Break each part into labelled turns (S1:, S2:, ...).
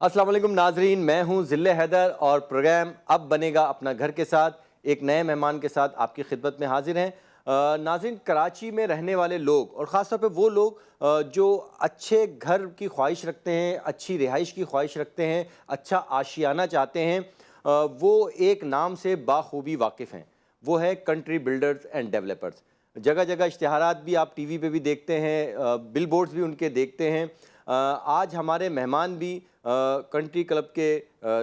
S1: अस्सलाम वालेकुम नाजरीन, मैं हूं ज़िल्ले हैदर और प्रोग्राम अब बनेगा अपना घर के साथ एक नए मेहमान के साथ आपकी खिदमत में हाजिर हैं। नाज़रीन, कराची में रहने वाले लोग और ख़ास तौर पे वो लोग जो अच्छे घर की ख्वाहिश रखते हैं, अच्छी रिहाइश की ख्वाहिश रखते हैं, अच्छा आशियाना चाहते हैं, वो एक नाम से बाखूबी वाकिफ़ हैं। वो है कंट्री बिल्डर्स एंड डेवलपर्स। जगह जगह इश्तिहारात भी आप टीवी पे भी देखते हैं, बिल बोर्ड्स भी उनके देखते हैं। आज हमारे मेहमान भी कंट्री क्लब के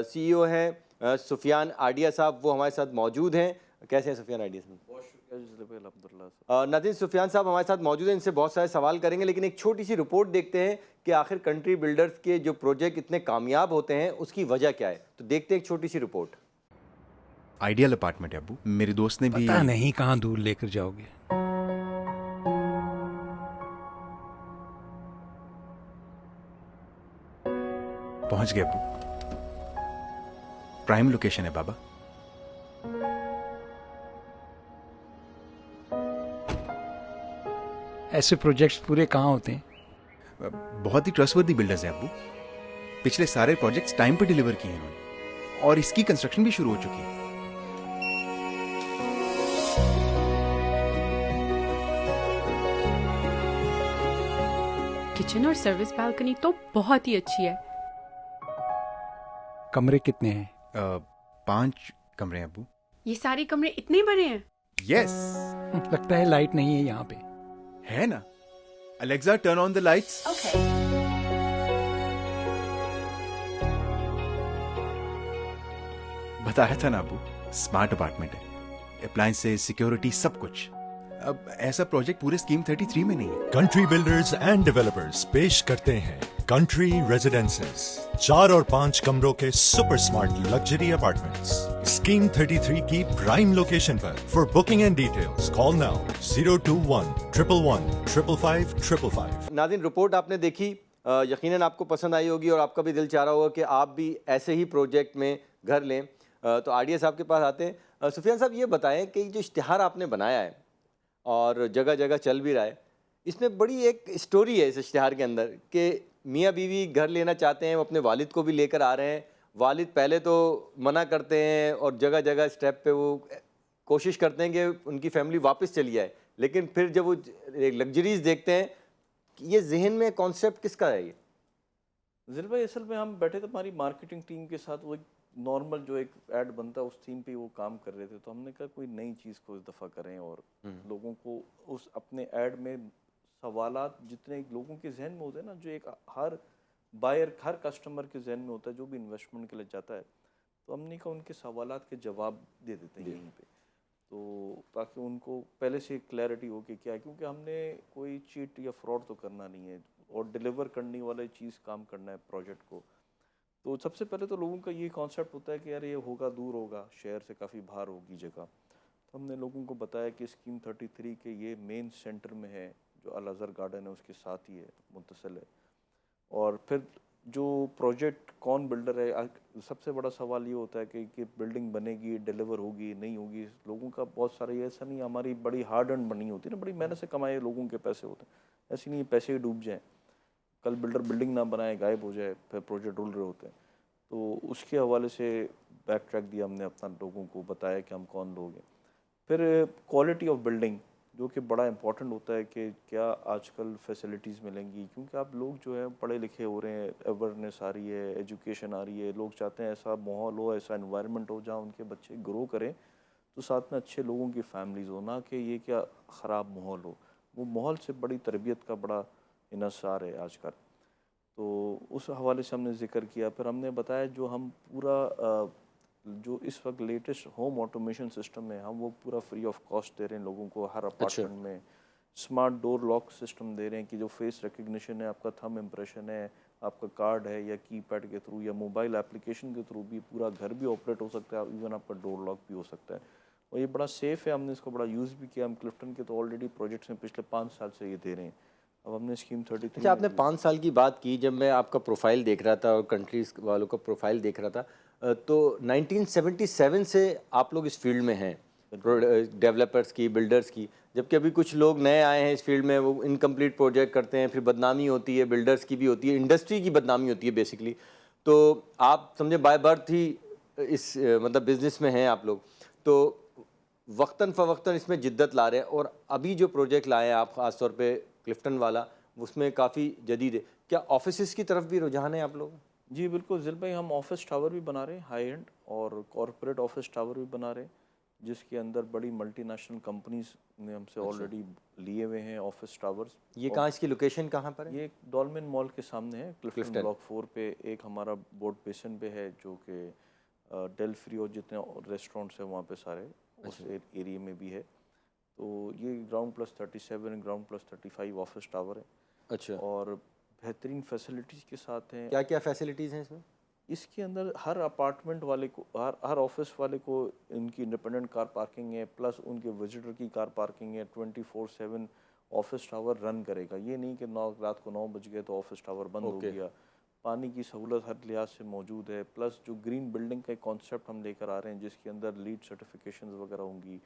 S1: सीईओ हैं, सुफियान आडिया साहब, वो हमारे साथ मौजूद हैं। कैसे हैं सुफियान आडिया साहब?
S2: बहुत शुक्रिया जज़ील भाई, अल्हम्दुलिल्लाह।
S1: नाज़रीन, सुफियान साहब हमारे साथ मौजूद हैं, इनसे बहुत सारे सवाल करेंगे, लेकिन एक छोटी सी रिपोर्ट देखते हैं कि आखिर कंट्री बिल्डर्स के जो प्रोजेक्ट इतने कामयाब होते हैं उसकी वजह क्या है। तो देखते हैं एक छोटी सी रिपोर्ट।
S3: आइडियल अपार्टमेंट है अब्बू। मेरे दोस्त ने भी
S4: पता नहीं कहाँ दूर लेकर जाओगे।
S3: पहुंच गए अब्बू। प्राइम लोकेशन है बाबा।
S4: ऐसे प्रोजेक्ट्स पूरे कहाँ होते हैं?
S3: बहुत ही ट्रस्टवर्दी बिल्डर्स हैं अब्बू। पिछले सारे प्रोजेक्ट्स टाइम पे डिलीवर किए हैं इन्होंने, और इसकी कंस्ट्रक्शन भी शुरू हो चुकी है।
S5: किचन और सर्विस बालकनी तो बहुत ही अच्छी है।
S4: कमरे कितने हैं?
S3: 5 कमरे हैं अब्बू।
S5: ये सारे कमरे इतने बड़े हैं?
S3: यस।
S4: लगता है लाइट नहीं है यहाँ पे।
S3: है ना। Alexa, turn on the lights. बताया था ना अब्बू, स्मार्ट अपार्टमेंट है। अप्लायंसेस, सिक्योरिटी, सब कुछ। अब ऐसा प्रोजेक्ट पूरे स्कीम 33 में नहीं है।
S6: कंट्री बिल्डर्स एंड डेवलपर्स पेश करते हैं कंट्री रेजिडेंसेस, 4 और 5 कमरों के super smart luxury apartments scheme 33 की प्राइम लोकेशन पर। For booking and details call now 021 111 555 555।
S1: नाज़रीन, रिपोर्ट आपने देखी, यकीनन आपको पसंद आई होगी और आपका भी दिल चाह रहा होगा कि आप भी ऐसे ही प्रोजेक्ट में घर लें। तो आडिया साहब के पास आते हैं। सुफियान साहब, ये बताएं कि जो इश्तिहार आपने बनाया है और जगह जगह चल भी रहा है, इसमें बड़ी एक स्टोरी है इस इश्तिहार के अंदर कि मियाँ बीवी घर लेना चाहते हैं, वो अपने वालिद को भी लेकर आ रहे हैं। वालिद पहले तो मना करते हैं और जगह जगह स्टेप पे वो कोशिश करते हैं कि उनकी फैमिली वापस चली जाए, लेकिन फिर जब वो लग्जरीज देखते हैं, ये जहन में कॉन्सेप्ट किसका है ये?
S2: ज़िल भाई, असल में हम बैठे थे हमारी मार्केटिंग टीम के साथ, वो एक नॉर्मल जो एक ऐड बनता है उस थीम पे वो काम कर रहे थे। तो हमने कहा कोई नई चीज़ को इस दफ़ा करें और लोगों को उस अपने ऐड में सवालात जितने लोगों के जहन में होते हैं ना, जो एक हर बायर, हर कस्टमर के जहन में होता है जो भी इन्वेस्टमेंट के लिए जाता है, तो हमने कहा उनके सवालात के जवाब दे देते हैं यहीं पे, तो ताकि उनको पहले से क्लैरिटी हो कि क्या है। क्योंकि हमने कोई चीट या फ्रॉड तो करना नहीं है और डिलीवर करने वाली चीज़ काम करना है प्रोजेक्ट को। तो सबसे पहले तो लोगों का ये कॉन्सेप्ट होता है कि यार ये होगा, दूर होगा, शहर से काफ़ी बाहर होगी जगह। तो हमने लोगों को बताया कि स्कीम 33 के ये मेन सेंटर में है, जो अल अज़हर गार्डन है उसके साथ ही है, मुत्तसिल है। और फिर जो प्रोजेक्ट कौन बिल्डर है, सबसे बड़ा सवाल ये होता है कि बिल्डिंग बनेगी, डिलीवर होगी, नहीं होगी। लोगों का बहुत सारा ये, ऐसा नहीं हमारी बड़ी हार्ड अर्न बनी होती है ना, बड़ी मेहनत से कमाए लोगों के पैसे होते हैं, ऐसी नहीं पैसे ही डूब जाएँ, कल बिल्डर बिल्डिंग ना बनाए, गायब हो जाए, फिर प्रोजेक्ट रुल रहे होते हैं। तो उसके हवाले से बैक ट्रैक दिया हमने अपना, लोगों को बताया कि हम कौन लोग हैं। फिर क्वालिटी ऑफ बिल्डिंग, जो कि बड़ा इंपॉर्टेंट होता है कि क्या आजकल फैसिलिटीज़ मिलेंगी, क्योंकि आप लोग जो है पढ़े लिखे हो रहे हैं, अवेयरनेस आ रही है, एजुकेशन आ रही है, लोग चाहते हैं ऐसा माहौल हो, ऐसा इन्वायरमेंट हो जहाँ उनके बच्चे ग्रो करें, तो साथ में अच्छे लोगों की फैमिलीज़ हो, ना कि ये क्या ख़राब माहौल हो। वो माहौल से बड़ी तरबियत का बड़ा इन्हसार है आजकल। तो उस हवाले से हमने ज़िक्र किया। फिर हमने बताया जो हम पूरा जो इस वक्त लेटेस्ट होम ऑटोमेशन सिस्टम है, हम वो पूरा फ्री ऑफ कॉस्ट दे रहे हैं लोगों को। हर अपार्टमेंट में स्मार्ट डोर लॉक सिस्टम दे रहे हैं कि जो फेस रिकग्निशन है, आपका थंब इम्प्रेशन है, आपका कार्ड है, या कीपैड के थ्रू या मोबाइल एप्लीकेशन के थ्रू भी पूरा घर भी ऑपरेट हो सकता है, इवन आपका डोर लॉक भी हो सकता है। और ये बड़ा सेफ़ है, हमने इसको बड़ा यूज़ भी किया। हम क्लिफ्टन के तो ऑलरेडी प्रोजेक्ट्स में पिछले 5 साल से ये दे रहे हैं। अब हमने स्कीम 33।
S1: अच्छा, आपने 5 साल की बात की। जब मैं आपका प्रोफाइल देख रहा था और कंट्रीज़ वालों का प्रोफाइल देख रहा था, तो 1977 से आप लोग इस फील्ड में हैं, डेवलपर्स की, बिल्डर्स की। जबकि अभी कुछ लोग नए आए हैं इस फील्ड में, वो इनकम्प्लीट प्रोजेक्ट करते हैं, फिर बदनामी होती है, बिल्डर्स की भी होती है, इंडस्ट्री की बदनामी होती है बेसिकली। तो आप समझे बाय बर्थ ही इस मतलब बिजनेस में हैं आप लोग, तो वक्तन फ़वक्तन इसमें जिद्दत ला रहे हैं और अभी जो प्रोजेक्ट लाए हैं आप ख़ास तौर पे क्लिफ्टन वाला, उसमें काफ़ी जदीद है। क्या ऑफिसेज़ की तरफ भी रुझान है आप लोगों का?
S2: जी बिल्कुल ज़िल भाई, हम ऑफिस टावर भी बना रहे हैं हाई एंड, और कॉरपोरेट ऑफिस टावर भी बना रहे हैं, जिसके अंदर बड़ी मल्टीनेशनल कंपनीज ने हमसे ऑलरेडी लिए हुए हैं ऑफिस टावर्स।
S1: ये कहाँ, इसकी लोकेशन कहाँ पर है?
S2: ये एक डॉल्मेन मॉल के सामने है, क्लिफ्टन
S1: क्लिफ्टन।
S2: ब्लॉक 4 पे। एक हमारा बोट बेसन पे है, जो कि डेल फ्री और जितने रेस्टोरेंट्स हैं वहाँ पे सारे उस एरिया में भी है। तो ये ground plus 37, ground plus 35 office tower है,
S1: अच्छा,
S2: और बेहतरीन फैसिलिटीज़ के साथ हैं।
S1: क्या क्या फैसिलिटीज़ हैं इसमें?
S2: इसके अंदर हर अपार्टमेंट वाले को, हर ऑफिस वाले को इनकी इंडिपेंडेंट कार पार्किंग है, प्लस उनके विजिटर की कार पार्किंग है। 24/7 ऑफिस टावर रन करेगा। ये नहीं कि रात को 9 बज गए तो ऑफिस टावर बंद हो गया। पानी की सहूलत हर लिहाज से मौजूद है, प्लस जो ग्रीन बिल्डिंग का एक कॉन्सेप्ट हम लेकर आ रहे हैं, जिसके अंदर लीड सर्टिफिकेशंस वगैरह होंगी।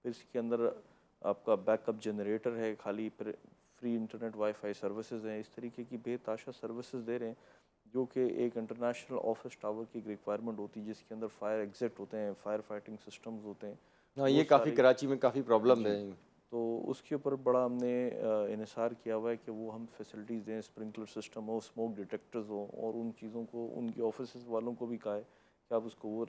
S2: फिर इसके अंदर आपका बैकअप जनरेटर है, खाली फ्री इंटरनेट वाईफाई सर्विसेज हैं। इस तरीके की बेताशा सर्विसेज दे रहे हैं, जो कि एक इंटरनेशनल ऑफिस टावर की एक रिक्वायरमेंट होती है, जिसके अंदर फायर एग्जिट होते हैं, फायर फाइटिंग सिस्टम्स होते हैं।
S1: हाँ, ये काफ़ी कराची में काफ़ी प्रॉब्लम है।
S2: तो उसके ऊपर बड़ा हमने इन्हिसार किया हुआ है कि वो हम फैसिलिटीज़ दें, स्प्रिंकलर सिस्टम हो, स्मोक डिटेक्टर्स हो, और उन चीज़ों को उनके ऑफिस वालों को भी कहा है कि आप उसको वो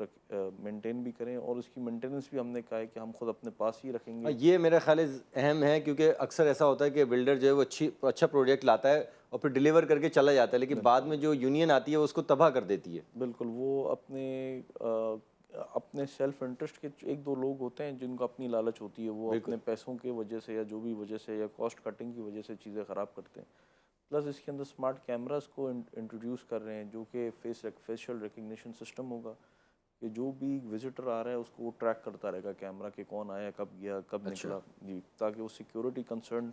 S2: मेंटेन भी करें, और उसकी मेंटेनेंस भी हमने कहा है कि हम खुद अपने पास ही रखेंगे।
S1: ये मेरा ख्याल है अहम है, क्योंकि अक्सर ऐसा होता है कि बिल्डर जो है वो अच्छा प्रोजेक्ट लाता है और फिर डिलीवर करके चला जाता है, लेकिन बाद में जो यूनियन आती है वो उसको तबाह कर देती है।
S2: बिल्कुल, वो अपने सेल्फ इंटरेस्ट के एक दो लोग होते हैं जिनको अपनी लालच होती है, वो अपने पैसों की वजह से या जो भी वजह से या कॉस्ट कटिंग की वजह से चीज़ें ख़राब करते हैं। प्लस इसके अंदर स्मार्ट कैमरास को इंट्रोड्यूस कर रहे हैं, जो कि फेशियल रिकग्निशन सिस्टम होगा, कि जो भी विजिटर आ रहा है उसको वो ट्रैक करता रहेगा कैमरा के, कौन आया, कब गया, कब निकला जी, ताकि वो सिक्योरिटी कंसर्न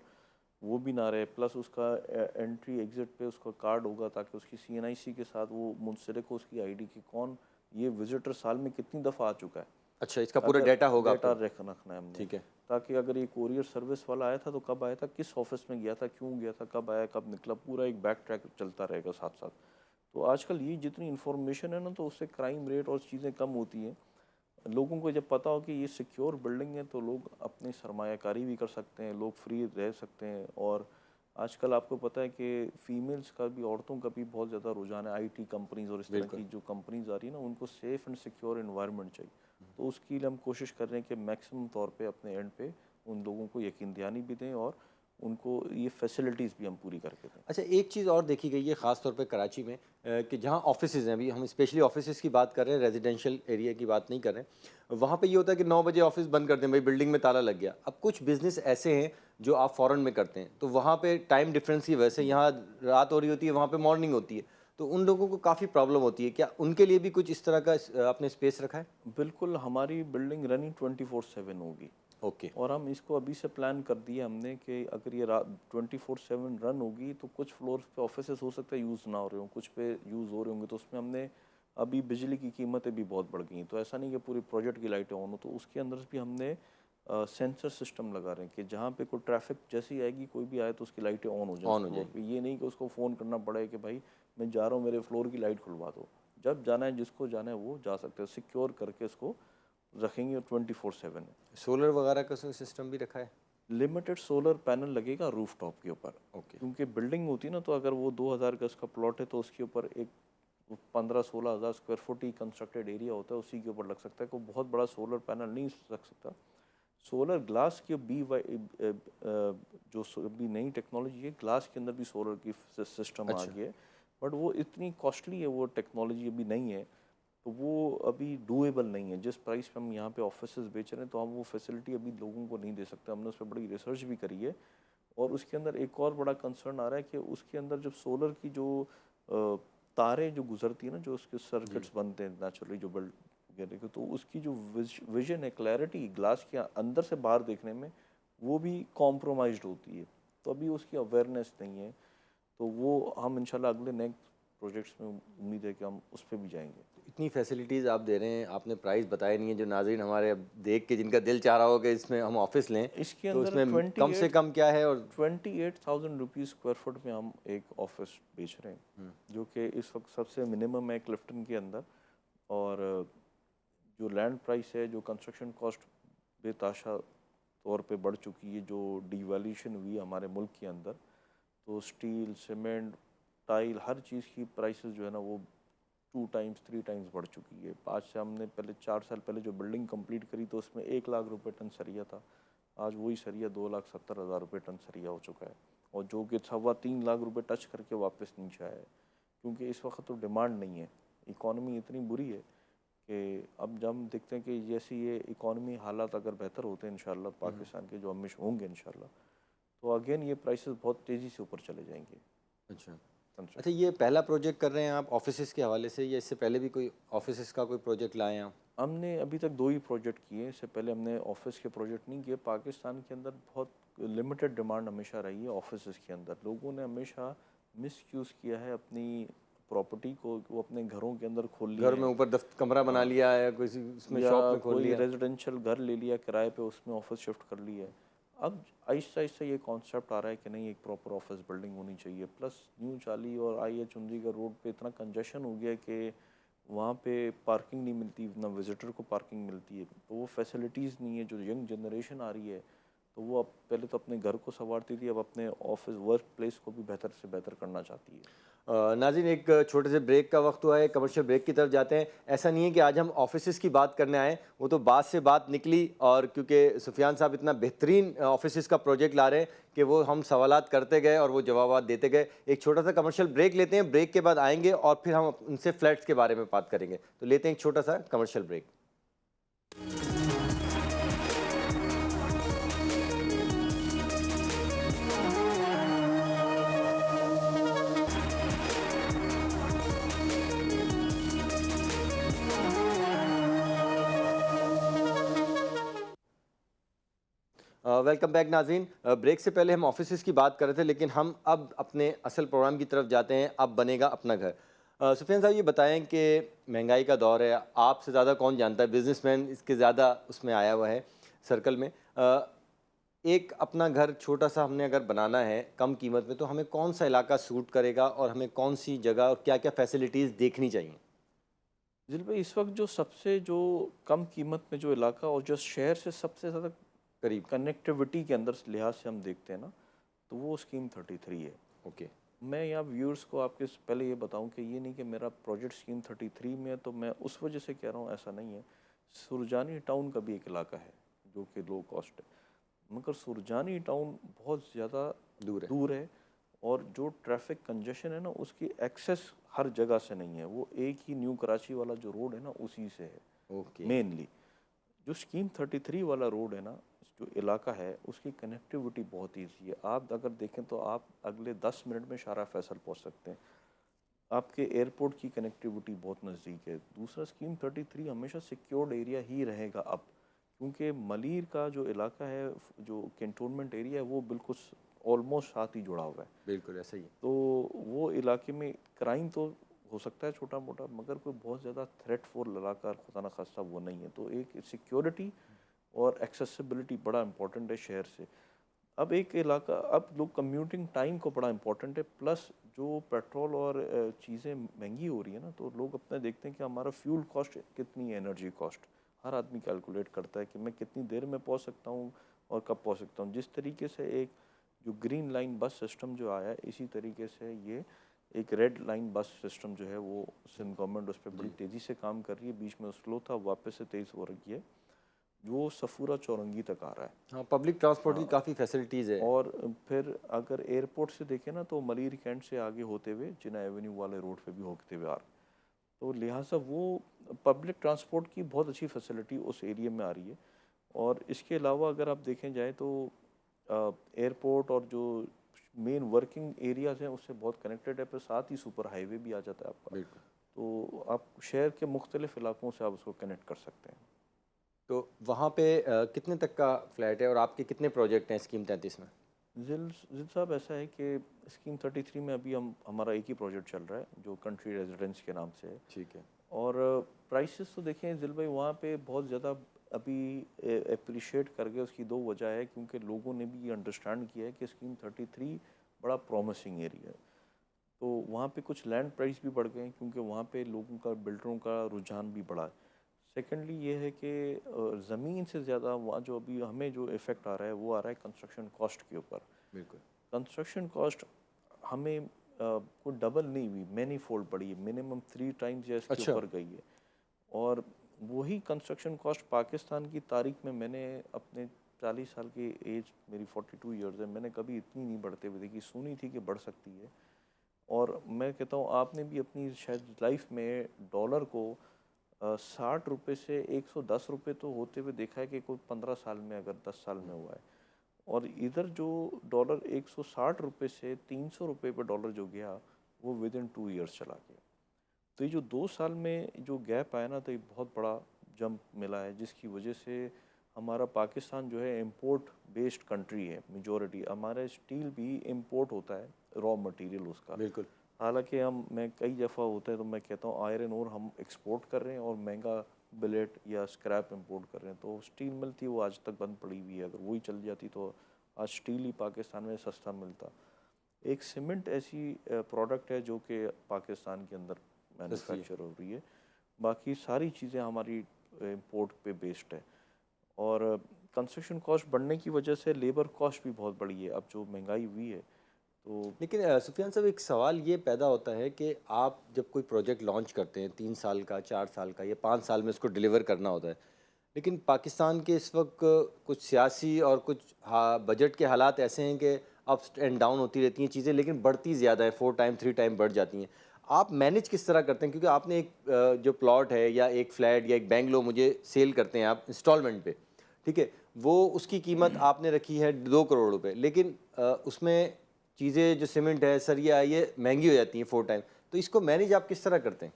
S2: वो भी ना रहे। प्लस उसका एंट्री एग्जिट पे उसका कार्ड होगा, ताकि उसकी CNIC के साथ वो मुंसलिक हो उसकी ID की, कौन ये विजिटर साल में कितनी दफ़ा आ चुका है।
S1: अच्छा, इसका पूरा डेटा होगा
S2: डेटा
S1: आपको?
S2: रखना है हमने,
S1: ठीक है।
S2: ताकि अगर ये कोरियर सर्विस वाला आया था तो कब आया था, किस ऑफिस में गया था, क्यों गया था, कब आया, कब निकला, पूरा एक बैक ट्रैक चलता रहेगा साथ साथ। तो आजकल ये जितनी इन्फॉर्मेशन है ना, तो उससे क्राइम रेट और चीज़ें कम होती हैं। लोगों को जब पता हो कि ये सिक्योर बिल्डिंग है, तो लोग अपनी सरमायाकारी भी कर सकते हैं, लोग फ्री रह सकते हैं। और आजकल आपको पता है कि फीमेल्स का भी, औरतों का भी बहुत ज़्यादा रुझान है। IT कंपनीज और इस तरह की जो कंपनीज आ रही है ना, उनको सेफ़ एंड सिक्योर एनवायरनमेंट चाहिए। तो उसके लिए हम कोशिश कर रहे हैं कि मैक्सिमम तौर पे अपने एंड पे उन लोगों को यकीन दहानी भी दें, और उनको ये फैसिलिटीज़ भी हम पूरी करके दें।
S1: अच्छा, एक चीज़ और देखी गई है ख़ास तौर पे कराची में, कि जहाँ ऑफिसेज़ हैं, अभी हम स्पेशली ऑफिसेज़ की बात कर रहे हैं, रेजिडेंशियल एरिया की बात नहीं कर रहे हैं। वहाँ पे ये होता है कि 9 बजे ऑफिस बंद कर दें, भाई बिल्डिंग में ताला लग गया। अब कुछ बिज़नेस ऐसे हैं जो आप फ़ॉरेन में करते हैं, तो वहाँ पे टाइम डिफरेंस की वजह से यहाँ रात हो रही होती है, वहाँ पे मॉर्निंग होती है, तो उन लोगों को काफ़ी प्रॉब्लम होती है। क्या उनके लिए भी कुछ इस तरह का आपने स्पेस रखा है?
S2: बिल्कुल, हमारी बिल्डिंग रनिंग 24/7 होगी।
S1: ओके।
S2: और हम इसको अभी से प्लान कर दिए हमने कि अगर ये रात 24/7 रन होगी, तो कुछ फ्लोर्स पे ऑफिसेस हो सकता है यूज़ ना हो रहे हों, कुछ पे यूज़ हो रहे होंगे, तो उसमें हमने अभी बिजली की कीमतें भी बहुत बढ़ गई हैं, तो ऐसा नहीं कि पूरी प्रोजेक्ट की लाइटें ऑन हो, तो उसके अंदर भी हमने सेंसर सिस्टम लगा रहे हैं कि जहाँ पे कोई ट्रैफिक जैसी आएगी, कोई भी आए, तो उसकी लाइटें ऑन हो जाए फ्लोर पे। ये नहीं कि उसको फ़ोन करना पड़े कि भाई मैं जा रहा हूँ, मेरे फ्लोर की लाइट खुलवा दो। जब जाना है, जिसको जाना है वो जा सकते हैं, सिक्योर करके इसको रखेंगे 24/7 है।
S1: सोलर वगैरह का सिस्टम भी रखा है?
S2: लिमिटेड सोलर पैनल लगेगा रूफ टॉप के ऊपर।
S1: ओके।
S2: क्योंकि बिल्डिंग होती है ना, तो अगर वो 2000 गज का प्लॉट है, तो उसके ऊपर एक 15-16 हज़ार स्क्वायर फुट ही कंस्ट्रक्टेड एरिया होता है, उसी के ऊपर लग सकता है। कोई बहुत बड़ा सोलर पैनल नहीं लग सकता। सोलर ग्लास की अभी नई टेक्नोलॉजी है, ग्लास के अंदर भी सोलर की सिस्टम आ गई है, बट वो इतनी कॉस्टली है, वो टेक्नोलॉजी अभी नहीं है, तो वो अभी डूएबल नहीं है। जिस प्राइस पे हम यहाँ पे ऑफिसेज बेच रहे हैं, तो हम वो फैसिलिटी अभी लोगों को नहीं दे सकते। हमने उस पर बड़ी रिसर्च भी करी है, और उसके अंदर एक और बड़ा कंसर्न आ रहा है कि उसके अंदर जब सोलर की जो तारें जो गुजरती है ना, जो उसके सर्किट्स बनते हैं नेचुरली जो बिल्ड, तो उसकी जो विजन है, क्लैरिटी ग्लास के अंदर से बाहर देखने में, वो भी कॉम्प्रोमाइज्ड होती है। तो अभी उसकी अवेयरनेस नहीं है, तो वो हम इंशाल्लाह अगले नेक्स्ट प्रोजेक्ट्स में उम्मीद है कि हम उस पर भी जाएंगे।
S1: इतनी फैसिलिटीज़ आप दे रहे हैं, आपने प्राइस बताया नहीं है, जो नाज़रीन हमारे अब देख के जिनका दिल चाह रहा हो कि इसमें हम ऑफिस लें,
S2: इसके
S1: तो
S2: अंदर
S1: इसमें कम से कम क्या है? और
S2: 28,000 रुपीज़ स्क्वायर फुट में हम एक ऑफिस बेच रहे हैं, जो कि इस वक्त सबसे मिनिमम है क्लिफ्टन के अंदर। और जो लैंड प्राइस है, जो कंस्ट्रक्शन कॉस्ट बेताशा तौर पे बढ़ चुकी है, जो डिवैल्यूएशन हुई है हमारे मुल्क के अंदर, तो स्टील, सीमेंट, टाइल, हर चीज़ की प्राइसेस जो है ना वो 2 टाइम्स 3 टाइम्स बढ़ चुकी है। आज से हमने पहले 4 साल पहले जो बिल्डिंग कंप्लीट करी तो उसमें 1 लाख रुपए टन सरिया था, आज वही सरिया 2,70,000 रुपये टन सरिया हो चुका है, और जो कि 3.25 लाख रुपए टच करके वापस नीचे आया है, क्योंकि इस वक्त तो डिमांड नहीं है। इकॉनमी इतनी बुरी है कि अब जब हम देखते हैं कि जैसे ये इकॉनमी हालात अगर बेहतर होते हैं इंशाल्लाह, पाकिस्तान के जो हमेशा होंगे इंशाल्लाह, तो अगेन ये प्राइसेस बहुत तेज़ी से ऊपर चले जाएंगे।
S1: अच्छा, ये पहला प्रोजेक्ट कर रहे हैं आप ऑफिसेस के हवाले से, या इससे पहले भी कोई ऑफिसेस का कोई प्रोजेक्ट लाए हैं आप?
S2: हमने अभी तक 2 ही प्रोजेक्ट किए, इससे पहले हमने ऑफिस के प्रोजेक्ट नहीं किए। पाकिस्तान के अंदर बहुत लिमिटेड डिमांड हमेशा रही है ऑफिस के अंदर। लोगों ने हमेशा मिसयूज़ किया है अपनी प्रॉपर्टी को, वो अपने घरों के अंदर खोल लिया
S1: घर में ऊपर कमरा बना लिया है, कोई उसमें
S2: या
S1: शॉप में खोल
S2: कोई
S1: लिया।
S2: रेजिडेंशियल घर ले लिया किराए पे, उसमें ऑफिस शिफ्ट कर लिया है। अब आहिस्ता आहिस्ता ये कॉन्सेप्ट आ रहा है कि नहीं, एक प्रॉपर ऑफिस बिल्डिंग होनी चाहिए। प्लस न्यू चाली और IH चंडीगढ़ रोड पे इतना कंजेशन हो गया है कि वहाँ पे पार्किंग नहीं मिलती, ना विजिटर को पार्किंग मिलती है, तो वो फैसिलिटीज़ नहीं है। जो यंग जनरेशन आ रही है तो वो अब पहले तो अपने घर को संवारती थी, अब अपने ऑफिस वर्क प्लेस को भी बेहतर से बेहतर करना चाहती है।
S1: नाज़रीन, एक छोटे से ब्रेक का वक्त हुआ है, कमर्शियल ब्रेक की तरफ जाते हैं। ऐसा नहीं है कि आज हम ऑफिसेज़ की बात करने आए, वो तो बात से बात निकली, और क्योंकि सुफियान साहब इतना बेहतरीन ऑफिसेज़ का प्रोजेक्ट ला रहे हैं कि वो हम सवालात करते गए और वो जवाबात देते गए। एक छोटा सा कमर्शियल ब्रेक लेते हैं, ब्रेक के बाद आएंगे और फिर हम उनसे फ्लैट्स के बारे में बात करेंगे। तो लेते हैं एक छोटा सा कमर्शियल ब्रेक। वेलकम बैक नाज़रीन। ब्रेक से पहले हम ऑफिसेज़ की बात कर रहे थे, लेकिन हम अब अपने असल प्रोग्राम की तरफ जाते हैं। अब बनेगा अपना घर। सुफियान साहब, ये बताएं कि महंगाई का दौर है, आपसे ज़्यादा कौन जानता है, बिजनेसमैन इसके ज़्यादा उसमें आया हुआ है सर्कल में। एक अपना घर छोटा सा हमने अगर बनाना है कम कीमत में, तो हमें कौन सा इलाका सूट करेगा और हमें कौन सी जगह और क्या क्या फैसिलिटीज़ देखनी चाहिए?
S2: जिल भाई, इस वक्त जो सबसे जो कम कीमत में जो इलाका और जो शहर से सबसे ज़्यादा
S1: करीब
S2: कनेक्टिविटी के अंदर लिहाज से हम देखते हैं ना, तो वो स्कीम 33 है।
S1: ओके।
S2: मैं यहाँ व्यूअर्स को आपके पहले ये बताऊं कि ये नहीं कि मेरा प्रोजेक्ट स्कीम 33 में है तो मैं उस वजह से कह रहा हूँ, ऐसा नहीं है। सुरजानी टाउन का भी एक इलाका है जो कि लो कॉस्ट है, मगर सुरजानी टाउन बहुत ज़्यादा दूर है, और जो ट्रैफिक कंजेशन है ना, उसकी एक्सेस हर जगह से नहीं है। वो एक ही न्यू कराची वाला जो रोड है ना, उसी से है।
S1: ओके।
S2: मेनली जो स्कीम 33 वाला रोड है ना, जो इलाका है, उसकी कनेक्टिविटी बहुत ईजी है। आप अगर देखें तो आप अगले 10 मिनट में शारा फैसल पहुंच सकते हैं। आपके एयरपोर्ट की कनेक्टिविटी बहुत नज़दीक है। दूसरा, स्कीम 33 हमेशा सिक्योर्ड एरिया ही रहेगा अब, क्योंकि मलीर का जो इलाका है, जो कैंटोनमेंट एरिया है, वो बिल्कुल ऑलमोस्ट साथ ही जुड़ा हुआ है।
S1: बिल्कुल ऐसा ही है।
S2: तो वो इलाके में क्राइम तो हो सकता है छोटा मोटा, मगर कोई बहुत ज़्यादा थ्रेटफुल इलाका खुदा न खास्ता वो नहीं है। तो एक सिक्योरिटी और एक्सेसिबिलिटी बड़ा इंपॉर्टेंट है शहर से। अब एक इलाका, अब लोग कम्यूटिंग टाइम को बड़ा इंपॉर्टेंट है, प्लस जो पेट्रोल और चीज़ें महंगी हो रही है ना, तो लोग अपने देखते हैं कि हमारा फ्यूल कॉस्ट कितनी है, एनर्जी कॉस्ट हर आदमी कैलकुलेट करता है कि मैं कितनी देर में पहुंच सकता हूं और कब पहुंच सकता हूं। जिस तरीके से एक जो ग्रीन लाइन बस सिस्टम जो आया है, इसी तरीके से ये एक रेड लाइन बस सिस्टम जो है वो सिंध गवर्नमेंट उस पर बड़ी तेज़ी से काम कर रही है। बीच में स्लो था, वापस से तेज़ हो रही है, वो सफूरा चौरंगी तक आ रहा है।
S1: हाँ, पब्लिक ट्रांसपोर्ट की काफ़ी फैसिलिटीज़ है।
S2: और फिर अगर एयरपोर्ट से देखें ना, तो मलीर कैंट से आगे होते हुए जिना एवेन्यू वाले रोड पे भी होते हुए आ रहा है। तो लिहाजा वो पब्लिक ट्रांसपोर्ट की बहुत अच्छी फैसिलिटी उस एरिया में आ रही है। और इसके अलावा अगर आप देखें जाए तो एयरपोर्ट और जो मेन वर्किंग एरियाज़ हैं उससे बहुत कनेक्टेड है, पर साथ ही सुपर हाईवे भी आ जाता है आपका। तो आप शहर के मुख्तलिफ इलाकों से आप उसको कनेक्ट कर सकते हैं।
S1: तो वहाँ पे कितने तक का फ्लैट है और आपके कितने प्रोजेक्ट हैं स्कीम 33 में?
S2: जिल साहब, ऐसा है कि स्कीम 33 में अभी हमारा एक ही प्रोजेक्ट चल रहा है जो कंट्री रेजिडेंस के नाम से है।
S1: ठीक है।
S2: और प्राइसेस तो देखें जिल भाई, वहाँ पे बहुत ज़्यादा अभी अप्रिशिएट कर गए। उसकी दो वजह है, क्योंकि लोगों ने भी ये अंडरस्टैंड किया है कि स्कीम 33 बड़ा प्रॉमिसिंग एरिया है। तो वहाँ पे कुछ लैंड प्राइस भी बढ़ गए हैं, क्योंकि वहाँ पे लोगों का, बिल्डरों का रुझान भी बढ़ा है। सेकेंडली ये है कि ज़मीन से ज़्यादा वहाँ जो अभी हमें जो इफ़ेक्ट आ रहा है वो आ रहा है कंस्ट्रक्शन कॉस्ट के ऊपर।
S1: बिल्कुल।
S2: कंस्ट्रक्शन कॉस्ट हमें कोई डबल नहीं हुई, मैनी फोल्ड बढ़ी है, मिनिमम 3 टाइम्स या इसके
S1: अच्छा।
S2: ऊपर गई है। और वही कंस्ट्रक्शन कॉस्ट पाकिस्तान की तारीख में, मैंने अपने 40 साल की एज, मेरी 42 ईयर्स है, मैंने कभी इतनी नहीं बढ़ते हुए देखी। सुनी थी कि बढ़ सकती है। और मैं कहता हूँ आपने भी अपनी शायद लाइफ में डॉलर को 60 रुपये से 110 रुपये तो होते हुए देखा है कि कोई 15 साल में, अगर 10 साल में हुआ है। और इधर जो डॉलर 160 रुपये से 300 रुपये पर डॉलर जो गया, वो विद इन 2 ईयर्स चला गया। तो ये जो 2 साल में जो गैप आया ना, तो ये बहुत बड़ा जंप मिला है, जिसकी वजह से हमारा पाकिस्तान जो है इम्पोर्ट बेस्ड कंट्री है। मेजॉरिटी हमारा स्टील भी इम्पोर्ट होता है, रॉ मटेरियल उसका।
S1: बिल्कुल।
S2: हालांकि मैं कई दफ़ा होता है तो मैं कहता हूँ आयरन और हम एक्सपोर्ट कर रहे हैं और महंगा बिलेट या स्क्रैप इंपोर्ट कर रहे हैं। तो स्टील मिल थी वो आज तक बंद पड़ी हुई है। अगर वही चल जाती तो आज स्टील ही पाकिस्तान में सस्ता मिलता। एक सीमेंट ऐसी प्रोडक्ट है जो कि पाकिस्तान के अंदर मैन्युफैक्चर हो रही है। बाकी सारी चीज़ें हमारी इंपोर्ट पे बेस्ड है। और कंस्ट्रक्शन कॉस्ट बढ़ने की वजह से लेबर कॉस्ट भी बहुत बढ़ी है। अब जो महंगाई हुई है तो।
S1: लेकिन सुफियान साहब, एक सवाल ये पैदा होता है कि आप जब कोई प्रोजेक्ट लॉन्च करते हैं 3 साल का, 4 साल का या 5 साल में उसको डिलीवर करना होता है, लेकिन पाकिस्तान के इस वक्त कुछ सियासी और कुछ बजट के हालात ऐसे हैं कि अप्स एंड डाउन होती रहती हैं चीज़ें, लेकिन बढ़ती ज़्यादा है, 4 टाइम 3 टाइम बढ़ जाती हैं। आप मैनेज किस तरह करते हैं? क्योंकि आपने एक जो प्लॉट है या एक फ्लैट या एक बैंगलो मुझे सेल करते हैं आप इंस्टॉलमेंट पे, ठीक है, वो उसकी कीमत आपने रखी है 2 करोड़ रुपए, लेकिन उसमें चीज़ें जो सीमेंट है, सरिया है, ये महंगी हो जाती हैं 4 टाइम। तो इसको मैनेज आप किस तरह करते हैं?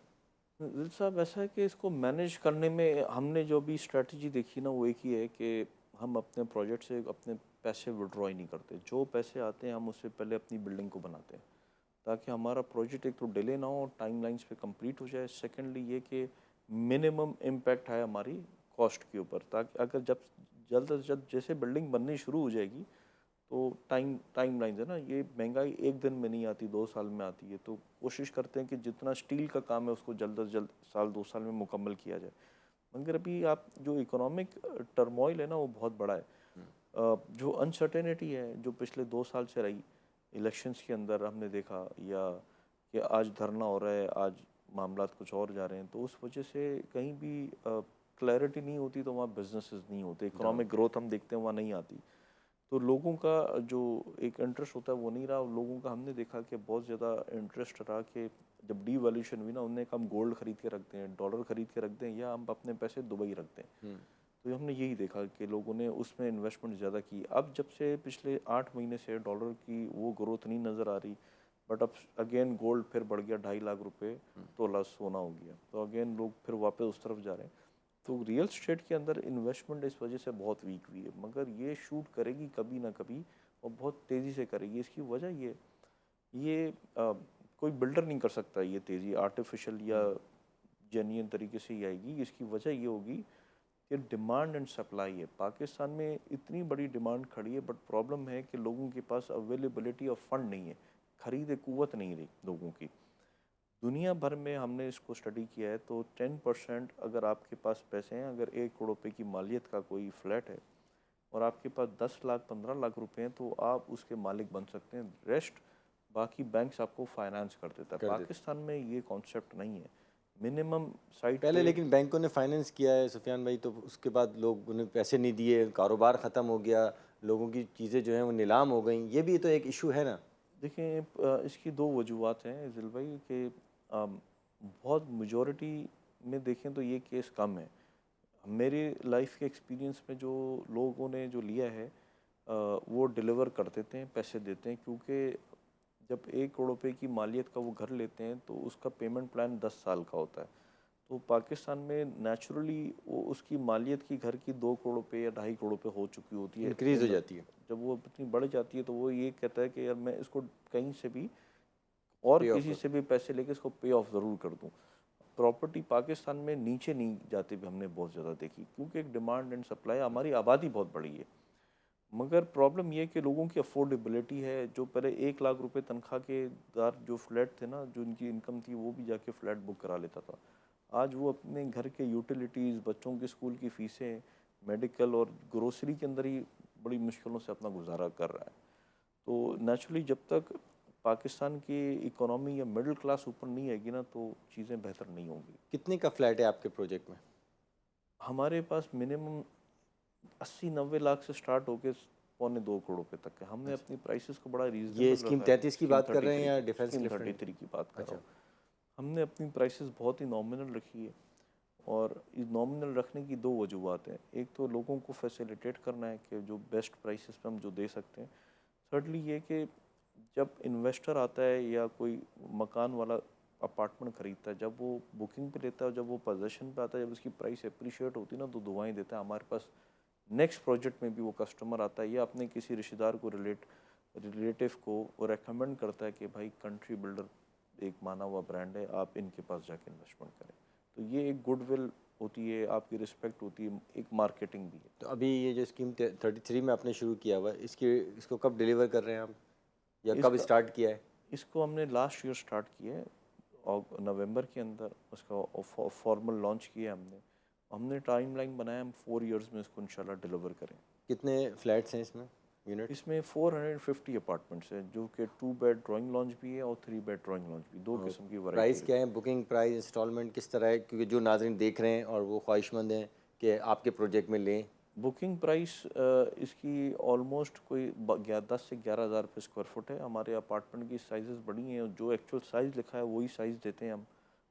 S2: दिल साहब, ऐसा है कि इसको मैनेज करने में हमने जो भी स्ट्रेटजी देखी ना, वो एक ही है कि हम अपने प्रोजेक्ट से अपने पैसे विड्रॉ ही नहीं करते। जो पैसे आते हैं हम उससे पहले अपनी बिल्डिंग को बनाते हैं, ताकि हमारा प्रोजेक्ट एक तो डिले ना हो और टाइम लाइन्स पे कंप्लीट हो जाए। सेकेंडली ये कि मिनिमम इम्पैक्ट है हमारी कॉस्ट के ऊपर, ताकि अगर जब जल्द से जल्द जैसे बिल्डिंग बननी शुरू हो जाएगी तो टाइम लाइन है ना, ये महंगाई एक दिन में नहीं आती, 2 साल में आती है। तो कोशिश करते हैं कि जितना स्टील का काम है उसको जल्द से जल्द साल 2 साल में मुकम्मल किया जाए। मगर अभी आप जो इकोनॉमिक टर्मोइल है ना, वो बहुत बड़ा है। जो अनसर्टेनिटी है जो पिछले 2 साल से रही, इलेक्शंस के अंदर हमने देखा, या कि आज धरना हो रहा है, आज मामलात कुछ और जा रहे हैं, तो उस वजह से कहीं भी क्लैरिटी नहीं होती, तो वहाँ बिजनेसेस नहीं होते, इकोनॉमिक ग्रोथ हम देखते हैं वहाँ नहीं आती। तो लोगों का जो एक इंटरेस्ट होता है वो नहीं रहा। लोगों का हमने देखा कि बहुत ज़्यादा इंटरेस्ट रहा कि जब डीवैल्यूएशन हुई ना, उन्हें हम गोल्ड खरीद के रखते हैं, डॉलर खरीद के रखते हैं, या हम अपने पैसे दुबई रखते हैं। तो हमने यही देखा कि लोगों ने उसमें इन्वेस्टमेंट ज़्यादा की। अब जब से पिछले 8 महीने से डॉलर की वो ग्रोथ नहीं नज़र आ रही, बट अब अगेन गोल्ड फिर बढ़ गया, 2.5 लाख रुपए तोला सोना हो गया, तो अगेन लोग फिर वापस उस तरफ जा रहे हैं। तो रियल स्टेट के अंदर इन्वेस्टमेंट इस वजह से बहुत वीक हुई है। मगर ये शूट करेगी कभी ना कभी, और बहुत तेज़ी से करेगी। इसकी वजह ये कोई बिल्डर नहीं कर सकता ये तेज़ी, आर्टिफिशियल या जेन्युइन तरीके से ही आएगी। इसकी वजह ये होगी कि डिमांड एंड सप्लाई है। पाकिस्तान में इतनी बड़ी डिमांड खड़ी है, बट प्रॉब्लम है कि लोगों के पास अवेलेबिलिटी ऑफ फंड नहीं है, खरीद कुव्वत नहीं रही लोगों की। दुनिया भर में हमने इसको स्टडी किया है तो 10% अगर आपके पास पैसे हैं, अगर 1 करोड़ रुपए की मालियत का कोई फ्लैट है और आपके पास 10 लाख 15 लाख रुपए हैं, तो आप उसके मालिक बन सकते हैं। रेस्ट बाकी बैंक्स आपको फाइनेंस कर देता है। पाकिस्तान में ये कॉन्सेप्ट नहीं है। मिनिमम साइट
S1: पहले लेकिन बैंकों ने फाइनेंस किया है सुफियान भाई, तो उसके बाद लोग उन्हें पैसे नहीं दिए, कारोबार ख़त्म हो गया, लोगों की चीज़ें जो हैं वो नीलाम हो गई। ये भी तो एक इशू है ना।
S2: देखिए, इसकी 2 वजूहत हैं जिल भाई कि बहुत मेजॉरिटी में देखें तो ये केस कम है। मेरे लाइफ के एक्सपीरियंस में जो लोगों ने जो लिया है वो डिलीवर कर देते हैं, पैसे देते हैं, क्योंकि जब 1 करोड़ रुपए की मालियत का वो घर लेते हैं तो उसका पेमेंट प्लान 10 साल का होता है। तो पाकिस्तान में नेचुरली वो उसकी मालियत की घर की 2 करोड़ पे या 2.5 करोड़ पे हो चुकी होती है,
S1: इंक्रीज हो जाती है,
S2: जब वो इतनी बढ़ जाती है तो वो ये कहता है कि यार मैं इसको कहीं से भी और
S1: Pay off
S2: किसी से भी पैसे लेके इसको पे ऑफ ज़रूर कर दूँ। प्रॉपर्टी पाकिस्तान में नीचे नहीं जाती भी हमने बहुत ज़्यादा देखी, क्योंकि एक डिमांड एंड सप्लाई, हमारी आबादी बहुत बड़ी है, मगर प्रॉब्लम ये है कि लोगों की अफोर्डेबिलिटी है। जो पहले 1 लाख रुपए तनख्वाह के दार जो फ्लैट थे ना, जो उनकी इनकम थी, वो भी जाके फ्लैट बुक करा लेता था। आज वो अपने घर के यूटिलिटीज़, बच्चों के स्कूल की फ़ीसें, मेडिकल और ग्रोसरी के अंदर ही बड़ी मुश्किलों से अपना गुजारा कर रहा है। तो नेचुरली जब तक पाकिस्तान की इकोनॉमी या मिडिल क्लास ऊपर नहीं आएगी ना, तो चीज़ें बेहतर नहीं होंगी।
S1: कितने का फ्लैट है आपके प्रोजेक्ट में?
S2: हमारे पास मिनिमम 80-90 लाख से स्टार्ट होके 1.25 करोड़ रुपए तक है। हमने अपनी प्राइसेस को बड़ा रीजनेबल
S1: ये स्कीम 33 की बात कर रहे हैं या डिफेंस
S2: स्कीम
S1: लिफ्ट?
S2: 33 की बात कर रहा हूँ। हमने अपनी प्राइसेस बहुत ही नॉमिनल रखी है, और इस नॉमिनल रखने की 2 वजूहत हैं। एक तो लोगों को फैसिलिटेट करना है कि जो बेस्ट प्राइसेस पे हम जो दे सकते हैं। thirdly ये कि जब इन्वेस्टर आता है या कोई मकान वाला अपार्टमेंट ख़रीदता है, जब वो बुकिंग पे लेता है, जब वो पोजेसन पे आता है, जब उसकी प्राइस अप्रिशिएट होती है ना, तो दुआएं देता है। हमारे पास नेक्स्ट प्रोजेक्ट में भी वो कस्टमर आता है या अपने किसी रिश्तेदार को रिलेटिव को वो रेकमेंड करता है कि भाई कंट्री बिल्डर एक माना हुआ ब्रांड है, आप इनके पास जाके इन्वेस्टमेंट करें। तो ये एक गुडविल होती है, आपकी रिस्पेक्ट होती है, एक मार्केटिंग भी है।
S1: तो अभी ये जो स्कीम 33 में आपने शुरू किया हुआ है, इसको कब डिलीवर कर रहे हैं आप, या कब
S2: इसका-
S1: स्टार्ट किया है?
S2: इसको हमने लास्ट ईयर स्टार्ट किया है, और नवंबर के अंदर उसका फॉर्मल लॉन्च किया है हमने टाइमलाइन बनाया, हम 4 इयर्स में इसको इंशाल्लाह डिलीवर करें।
S1: कितने फ्लैट्स हैं इसमें, यूनिट?
S2: इसमें 450 अपार्टमेंट्स हैं, जो कि 2 बेड ड्राइंग लॉन्च भी है और 3 बेड ड्राइंग लॉन्च भी, 2 किस्म की
S1: प्राइस
S2: वैरायटी।
S1: क्या है, बुकिंग प्राइस, इंस्टॉलमेंट किस तरह है, क्योंकि जो नाज़रीन देख रहे हैं और वो ख्वाहिशमंद हैं कि आपके प्रोजेक्ट में लें?
S2: बुकिंग प्राइस इसकी ऑलमोस्ट कोई 10 से 11 हज़ार रुपये स्क्वायर फुट है। हमारे अपार्टमेंट की साइजेस बड़ी हैं, और जो एक्चुअल साइज़ लिखा है वही साइज़ देते हैं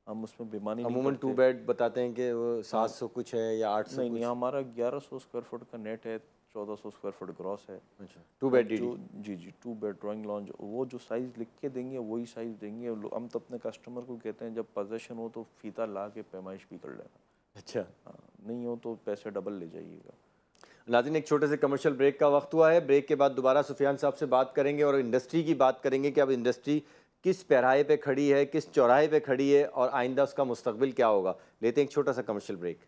S2: हम उसमें बेमानी नहीं
S1: अमूमन
S2: करते।
S1: 2 बेड बताते हैं कि वो 700 कुछ है या 800
S2: नहीं
S1: कुछ?
S2: नहीं, हमारा 1100 स्क्वायर फुट का नेट है, 1400 स्क्वायर फुट ग्रॉस है।
S1: अच्छा, 2 बेड
S2: जो
S1: डीडी।
S2: जी 2 बेड ड्राइंग लॉन्च, वो जो साइज़ लिख के देंगे वही साइज़ देंगे। हम तो अपने कस्टमर को कहते हैं जब पोजेसन हो तो फीता ला के पैमाइश भी कर लेना।
S1: अच्छा
S2: हाँ, नहीं हो तो पैसे डबल ले जाइएगा।
S1: नाज़रीन, एक छोटे से कमर्शियल ब्रेक का वक्त हुआ है। ब्रेक के बाद दोबारा सुफियान साहब से बात करेंगे और इंडस्ट्री की बात करेंगे कि अब इंडस्ट्री किस पैराहे पे खड़ी है, किस चौराहे पे खड़ी है और आइंदा उसका मुस्तकबिल क्या होगा। लेते हैं एक छोटा सा कमर्शियल ब्रेक।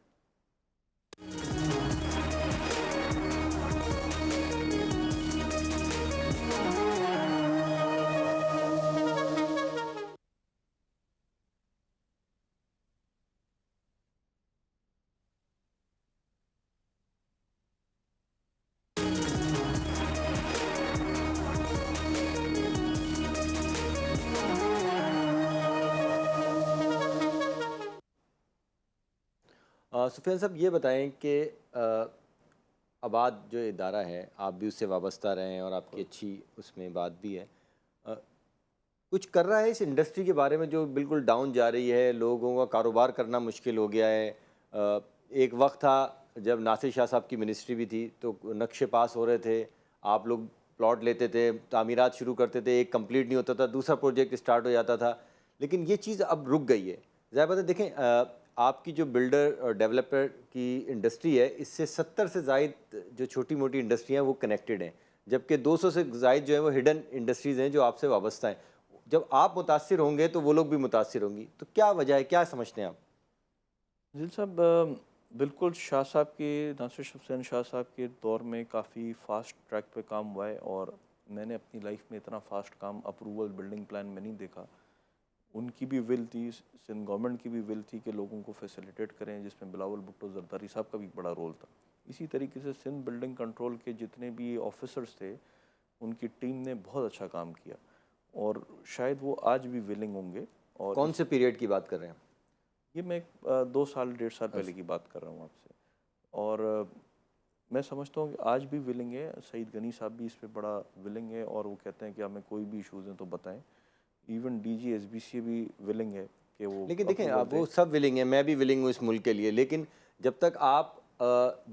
S1: सुफियान साहब, ये बताएं कि आबाद जो इदारा है, आप भी उससे वाबस्ता रहे हैं और आपकी अच्छी उसमें बात भी है, कुछ कर रहा है इस इंडस्ट्री के बारे में जो बिल्कुल डाउन जा रही है, लोगों का कारोबार करना मुश्किल हो गया है? एक वक्त था जब नासिर शाह साहब की मिनिस्ट्री भी थी तो नक्शे पास हो रहे थे, आप लोग प्लॉट लेते थे, तामीरात शुरू करते थे, एक कंप्लीट नहीं होता था, दूसरा प्रोजेक्ट स्टार्ट हो जाता था, लेकिन ये चीज़ अब रुक गई है। ज़ाहिर बात है, देखें आपकी जो बिल्डर और डेवलपर की इंडस्ट्री है, इससे 70 से ज़ायद जो छोटी मोटी इंडस्ट्री हैं वो कनेक्टेड हैं, जबकि 200 से ज़ायद जो है वो हिडन इंडस्ट्रीज़ हैं जो आपसे वाबस्ता हैं। जब आप मुतासिर होंगे तो वो लोग भी मुतासिर होंगी, तो क्या वजह है, क्या समझते हैं आप?
S2: दिल साहब, बिल्कुल शाह साहब के, नासिर हुसैन शाह साहब के दौर में काफ़ी फ़ास्ट ट्रैक पे काम हुआ है, और मैंने अपनी लाइफ में इतना फ़ास्ट काम अप्रूवल बिल्डिंग प्लान में नहीं देखा। उनकी भी विल थी, सिंध गवर्नमेंट की भी विल थी कि लोगों को फैसिलिटेट करें, जिसमें बिलावल भुट्टो जरदारी साहब का भी बड़ा रोल था। इसी तरीके से सिंध बिल्डिंग कंट्रोल के जितने भी ऑफिसर्स थे, उनकी टीम ने बहुत अच्छा काम किया, और शायद वो आज भी विलिंग होंगे। और
S1: कौन से पीरियड की बात कर रहे हैं?
S2: ये मैं 2 साल 1.5 साल पहले की बात कर रहा हूँ आपसे, और मैं समझता हूँ कि आज भी विलिंग है। सईद गनी साहब भी इस पे बड़ा विलिंग है, और वो कहते हैं कि हमें कोई भी इशूज़ हैं तो बताएं। इवन डीजी एसबीसी भी विलिंग है कि वो,
S1: लेकिन देखें,
S2: approval
S1: आप वो
S2: दे।
S1: सब विलिंग है, मैं भी विलिंग हूँ इस मुल्क के लिए, लेकिन जब तक आप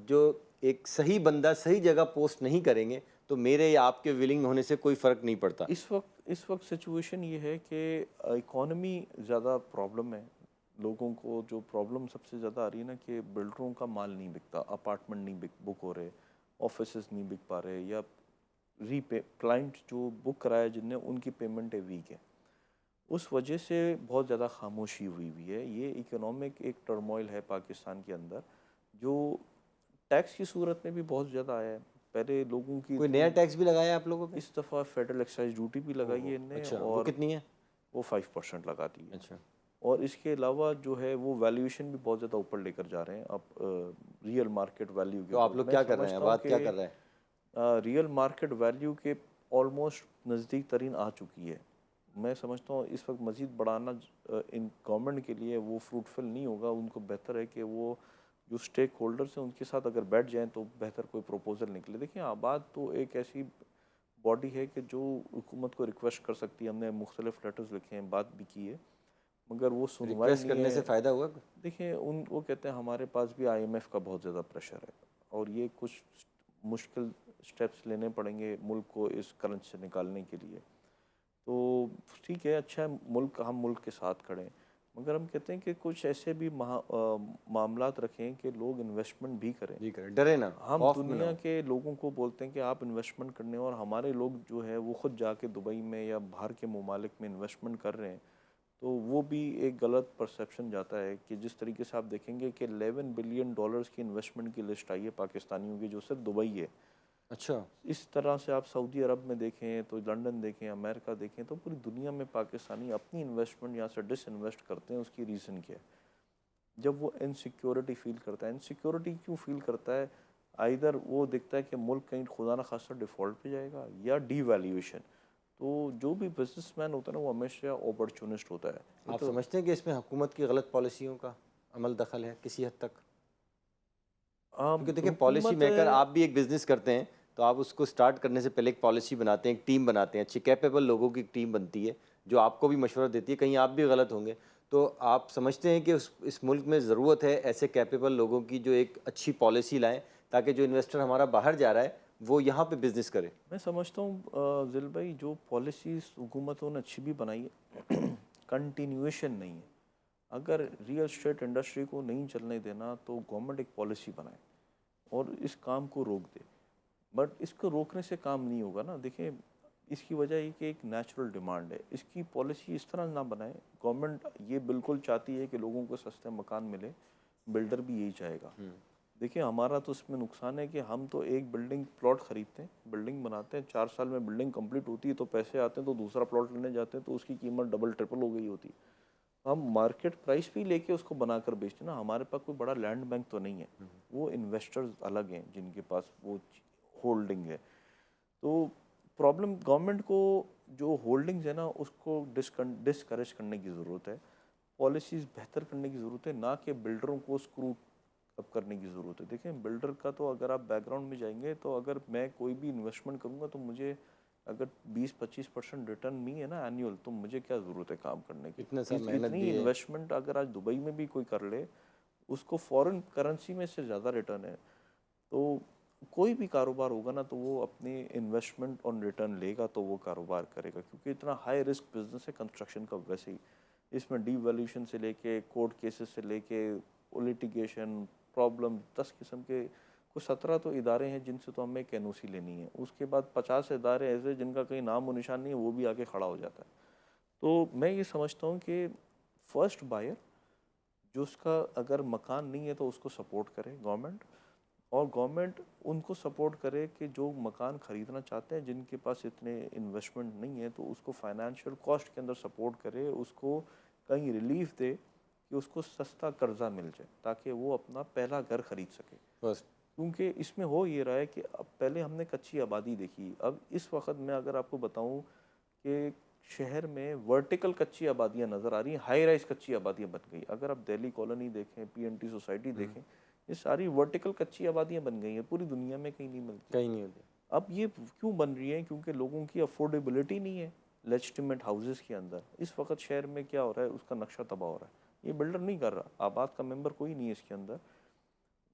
S1: जो एक सही बंदा सही जगह पोस्ट नहीं करेंगे तो मेरे या आपके विलिंग होने से कोई फ़र्क नहीं पड़ता।
S2: इस वक्त सिचुएशन ये है कि इकॉनमी ज़्यादा प्रॉब्लम है, लोगों को जो प्रॉब्लम सबसे ज़्यादा आ रही है ना कि बिल्डरों का माल नहीं बिकता, अपार्टमेंट नहीं बुक हो रहे, ऑफिसेज नहीं बिक पा रहे, या रीपे क्लाइंट जो बुक कराया जिनने उनकी पेमेंटें वीक है। उस वजह से बहुत ज़्यादा खामोशी हुई हुई है। ये इकोनॉमिक एक टर्मोइल है पाकिस्तान के अंदर, जो टैक्स की सूरत में भी बहुत ज़्यादा आया है। पहले लोगों की
S1: कोई नया टैक्स भी लगाया आप लोगों पे?
S2: इस दफ़ा फेडरल एक्साइज ड्यूटी भी लगाई है इनने,
S1: अच्छा, वो
S2: और
S1: कितनी है?
S2: वो 5% लगा दी है।
S1: अच्छा,
S2: और इसके अलावा जो है वो वैल्यूएशन भी बहुत ज़्यादा ऊपर लेकर जा रहे हैं अब रियल मार्केट वैल्यू के
S1: तो आप
S2: ऊपर।
S1: लोग
S2: मैं
S1: क्या कर रहे हैं,
S2: समझता हूँ
S1: बात क्या
S2: कि
S1: कर रहे हैं?
S2: रियल मार्केट वैल्यू के ऑलमोस्ट नज़दीक तरीन आ चुकी है। मैं समझता हूँ इस वक्त मज़ीद बढ़ाना इन गवर्नमेंट के लिए वो फ्रूटफुल नहीं होगा। उनको बेहतर है कि वो जो स्टेक होल्डर्स हैं उनके साथ अगर बैठ जाएं तो बेहतर कोई प्रपोजल निकले। देखिए, आबाद तो एक ऐसी बॉडी है कि जो हुकूमत को रिक्वेस्ट कर सकती है। हमने मुख्तलिफ लेटर्स लिखे हैं, बात भी की है, मगर वो सुनवाई
S1: रिक्वेस्ट
S2: नहीं
S1: करने से
S2: है।
S1: फ़ायदा हुआ?
S2: देखिए, उन वो कहते हैं हमारे पास भी IMF का बहुत ज़्यादा प्रेशर है, और ये कुछ मुश्किल स्टेप्स लेने पड़ेंगे मुल्क को इस करंट से निकालने के लिए। तो ठीक है, अच्छा है, हम मुल्क के साथ खड़े हैं, मगर हम कहते हैं कि कुछ ऐसे भी मामलात रखें कि लोग इन्वेस्टमेंट भी करें।
S1: जी करें, डरे ना,
S2: हम
S1: खौफ में ना
S2: दुनिया
S1: हो।
S2: के लोगों को बोलते हैं कि आप इन्वेस्टमेंट करने, और हमारे लोग जो है वो ख़ुद जाके दुबई में या बाहर के ममालिक में इन्वेस्टमेंट कर रहे हैं। तो वो भी एक गलत परसेप्शन जाता है कि जिस तरीके से आप देखेंगे कि 11 बिलियन डॉलर्स की इन्वेस्टमेंट की लिस्ट आई है पाकिस्तानियों की, जो सिर्फ दुबई है।
S1: अच्छा,
S2: इस तरह से आप सऊदी अरब में देखें, तो लंदन देखें, अमेरिका देखें, तो पूरी दुनिया में पाकिस्तानी अपनी इन्वेस्टमेंट यहाँ से डिसइन्वेस्ट करते हैं। उसकी रीज़न क्या है? जब वो इनसिक्योरिटी फील करता है। इनसिक्योरिटी क्यों फील करता है? आइदर वो दिखता है कि मुल्क कहीं खुदा न खास्ता डिफ़ॉल्ट पे जाएगा, या डीवैल्यूएशन। तो जो भी बिजनेसमैन होता है ना, वो हमेशा अपॉर्चुनिस्ट होता है। ये
S1: आप
S2: तो
S1: समझते हैं कि इसमें हुकूमत की गलत पॉलिसियों का अमल दखल है किसी हद तक? क्योंकि देखिए, पॉलिसी
S2: हुकूमत
S1: मेकर, आप भी एक बिज़नेस करते हैं, तो आप उसको स्टार्ट करने से पहले एक पॉलिसी बनाते हैं, एक टीम बनाते हैं, अच्छी कैपेबल लोगों की टीम बनती है, जो आपको भी मशवरा देती है, कहीं आप भी गलत होंगे। तो आप समझते हैं कि इस मुल्क में ज़रूरत है ऐसे कैपेबल लोगों की जो एक अच्छी पॉलिसी लाएँ, ताकि जो इन्वेस्टर हमारा बाहर जा रहा है, वो यहाँ पे बिज़नेस करे?
S2: मैं समझता हूँ जिल भाई, जो पॉलिसीज़ हुकूमतों ने अच्छी भी बनाई है, कंटिन्यूएशन नहीं है। अगर रियल एस्टेट इंडस्ट्री को नहीं चलने देना, तो गवर्नमेंट एक पॉलिसी बनाए और इस काम को रोक दे। बट इसको रोकने से काम नहीं होगा ना। देखिए, इसकी वजह ये कि एक नेचुरल डिमांड है। इसकी पॉलिसी इस तरह ना बनाए। गवर्नमेंट ये बिल्कुल चाहती है कि लोगों को सस्ते मकान मिले, बिल्डर भी यही चाहेगा। देखिए, हमारा तो इसमें नुकसान है कि हम तो एक बिल्डिंग प्लॉट ख़रीदते हैं, बिल्डिंग बनाते हैं, 4 साल में बिल्डिंग कंप्लीट होती है, तो पैसे आते हैं, तो दूसरा प्लॉट लेने जाते हैं, तो उसकी कीमत डबल ट्रिपल हो गई होती है। हम मार्केट प्राइस भी लेके उसको बनाकर बेचते हैं ना। हमारे पास कोई बड़ा लैंड बैंक तो नहीं है, वो इन्वेस्टर्स अलग हैं जिनके पास वो होल्डिंग है। तो प्रॉब्लम गवर्नमेंट को जो होल्डिंग्स है ना, उसको डिस्करेज करने की ज़रूरत है। पॉलिसीज़ बेहतर करने की ज़रूरत है, ना कि बिल्डरों को स्क्रू अप करने की ज़रूरत है। देखें, बिल्डर का तो अगर आप बैकग्राउंड में जाएंगे, तो अगर मैं कोई भी इन्वेस्टमेंट करूँगा, तो मुझे अगर 20-25% रिटर्न नहीं है ना एनुअल, तो मुझे क्या ज़रूरत है काम करने की?
S1: इतना सा मेहनत
S2: इतनी
S1: भी है।
S2: इन्वेस्टमेंट अगर आज दुबई में भी कोई कर ले, उसको फॉरेन करेंसी में से ज़्यादा रिटर्न है। तो कोई भी कारोबार होगा ना, तो वो अपनी इन्वेस्टमेंट ऑन रिटर्न लेगा, तो वो कारोबार करेगा, क्योंकि इतना हाई रिस्क बिजनेस है कंस्ट्रक्शन का। वैसे ही इसमें डीवैल्यूएशन से लेके कोर्ट केसेस से लेके लिटिगेशन प्रॉब्लम, 10 किस्म के, कुछ 17 तो इदारे हैं जिनसे तो हमें एक NOC लेनी है। उसके बाद 50 इदारे ऐसे जिनका कहीं नाम और निशान नहीं है, वो भी आके खड़ा हो जाता है। तो मैं ये समझता हूँ कि फर्स्ट बायर, जो उसका अगर मकान नहीं है तो उसको सपोर्ट करे गवर्नमेंट, और गवर्नमेंट उनको सपोर्ट करे कि जो मकान ख़रीदना चाहते हैं, जिनके पास इतने इन्वेस्टमेंट नहीं है, तो उसको फाइनेंशियल कॉस्ट के अंदर सपोर्ट करे, उसको कहीं रिलीफ दे कि उसको सस्ता कर्जा मिल जाए, ताकि वो अपना पहला घर ख़रीद सके।
S1: बस,
S2: क्योंकि इसमें हो ये रहा है कि अब पहले हमने कच्ची आबादी देखी, अब इस वक्त मैं अगर आपको बताऊं कि शहर में वर्टिकल कच्ची आबादियां नज़र आ रही हैं, हाई राइज कच्ची आबादियां बन गई। अगर आप दिल्ली कॉलोनी देखें, PNT सोसाइटी देखें, ये सारी वर्टिकल कच्ची आबादियां बन गई हैं। पूरी दुनिया में कहीं नहीं मिलती।
S1: कहीं नहीं होती।
S2: अब ये क्यों बन रही है? क्योंकि लोगों की अफोर्डेबिलिटी नहीं है लेजिटिमेट हाउसेस के अंदर। इस वक्त शहर में क्या हो रहा है, उसका नक्शा तबाह हो रहा है। ये बिल्डर नहीं कर रहा, आबाद का मेंबर कोई नहीं है इसके अंदर,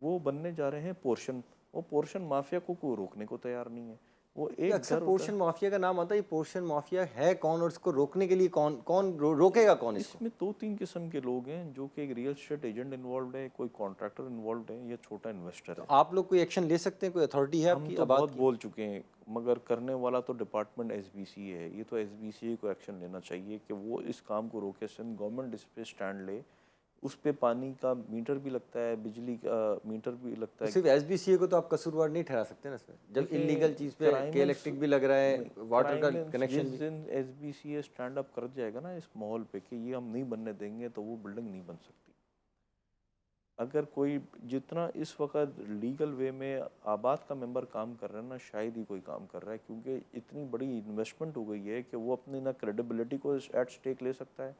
S2: वो बनने जा रहे हैं पोर्शन। वो पोर्शन माफिया को कोई रोकने को तैयार नहीं है। वो
S1: ये
S2: एक
S1: अक्सर
S2: घर होता
S1: पोर्शन
S2: है।
S1: माफिया का नाम आता है, ये पोर्शन माफिया है कौन और इसको रोकने के लिए कौन कौन रोकेगा कौन इसको?
S2: इसमें 2-3 किस्म के लोग हैं, जो कि एक रियल एस्टेट एजेंट इन्वॉल्व है, कोई कॉन्ट्रैक्टर इन्वॉल्व है, या छोटा इन्वेस्टर
S1: तो
S2: है।
S1: आप लोग कोई एक्शन ले सकते हैं? कोई अथॉरिटी है
S2: हम
S1: आपकी
S2: तो
S1: आबाद
S2: बहुत
S1: की?
S2: बोल चुके हैं, मगर करने वाला तो डिपार्टमेंट एसबीसी है। ये तो एसबीसी को एक्शन लेना चाहिए कि वो इस काम को रोके। सिंध गवर्नमेंट इस पे स्टैंड ले। उस पे पानी का मीटर भी लगता है, बिजली का मीटर भी लगता
S1: तो
S2: है।
S1: सिर्फ एसबीसीए को तो आप कसूरवार नहीं ठहरा सकते ना इसमें, जब
S2: देखिए,
S1: इलीगल चीज पे के इलेक्ट्रिक भी लग रहा है, वाटर का कनेक्शन
S2: जिस
S1: भी।
S2: दिन एसबीसी स्टैंड अप कर जाएगा ना इस माहौल पे कि ये हम नहीं बनने देंगे, तो वो बिल्डिंग नहीं बन सकती। अगर कोई जितना इस वक्त लीगल वे में आबाद का मेंबर काम कर रहा है ना, शायद ही कोई काम कर रहा है, क्योंकि इतनी बड़ी इन्वेस्टमेंट हो गई है कि वो अपनी ना क्रेडिबिलिटी को एट स्टेक ले सकता है,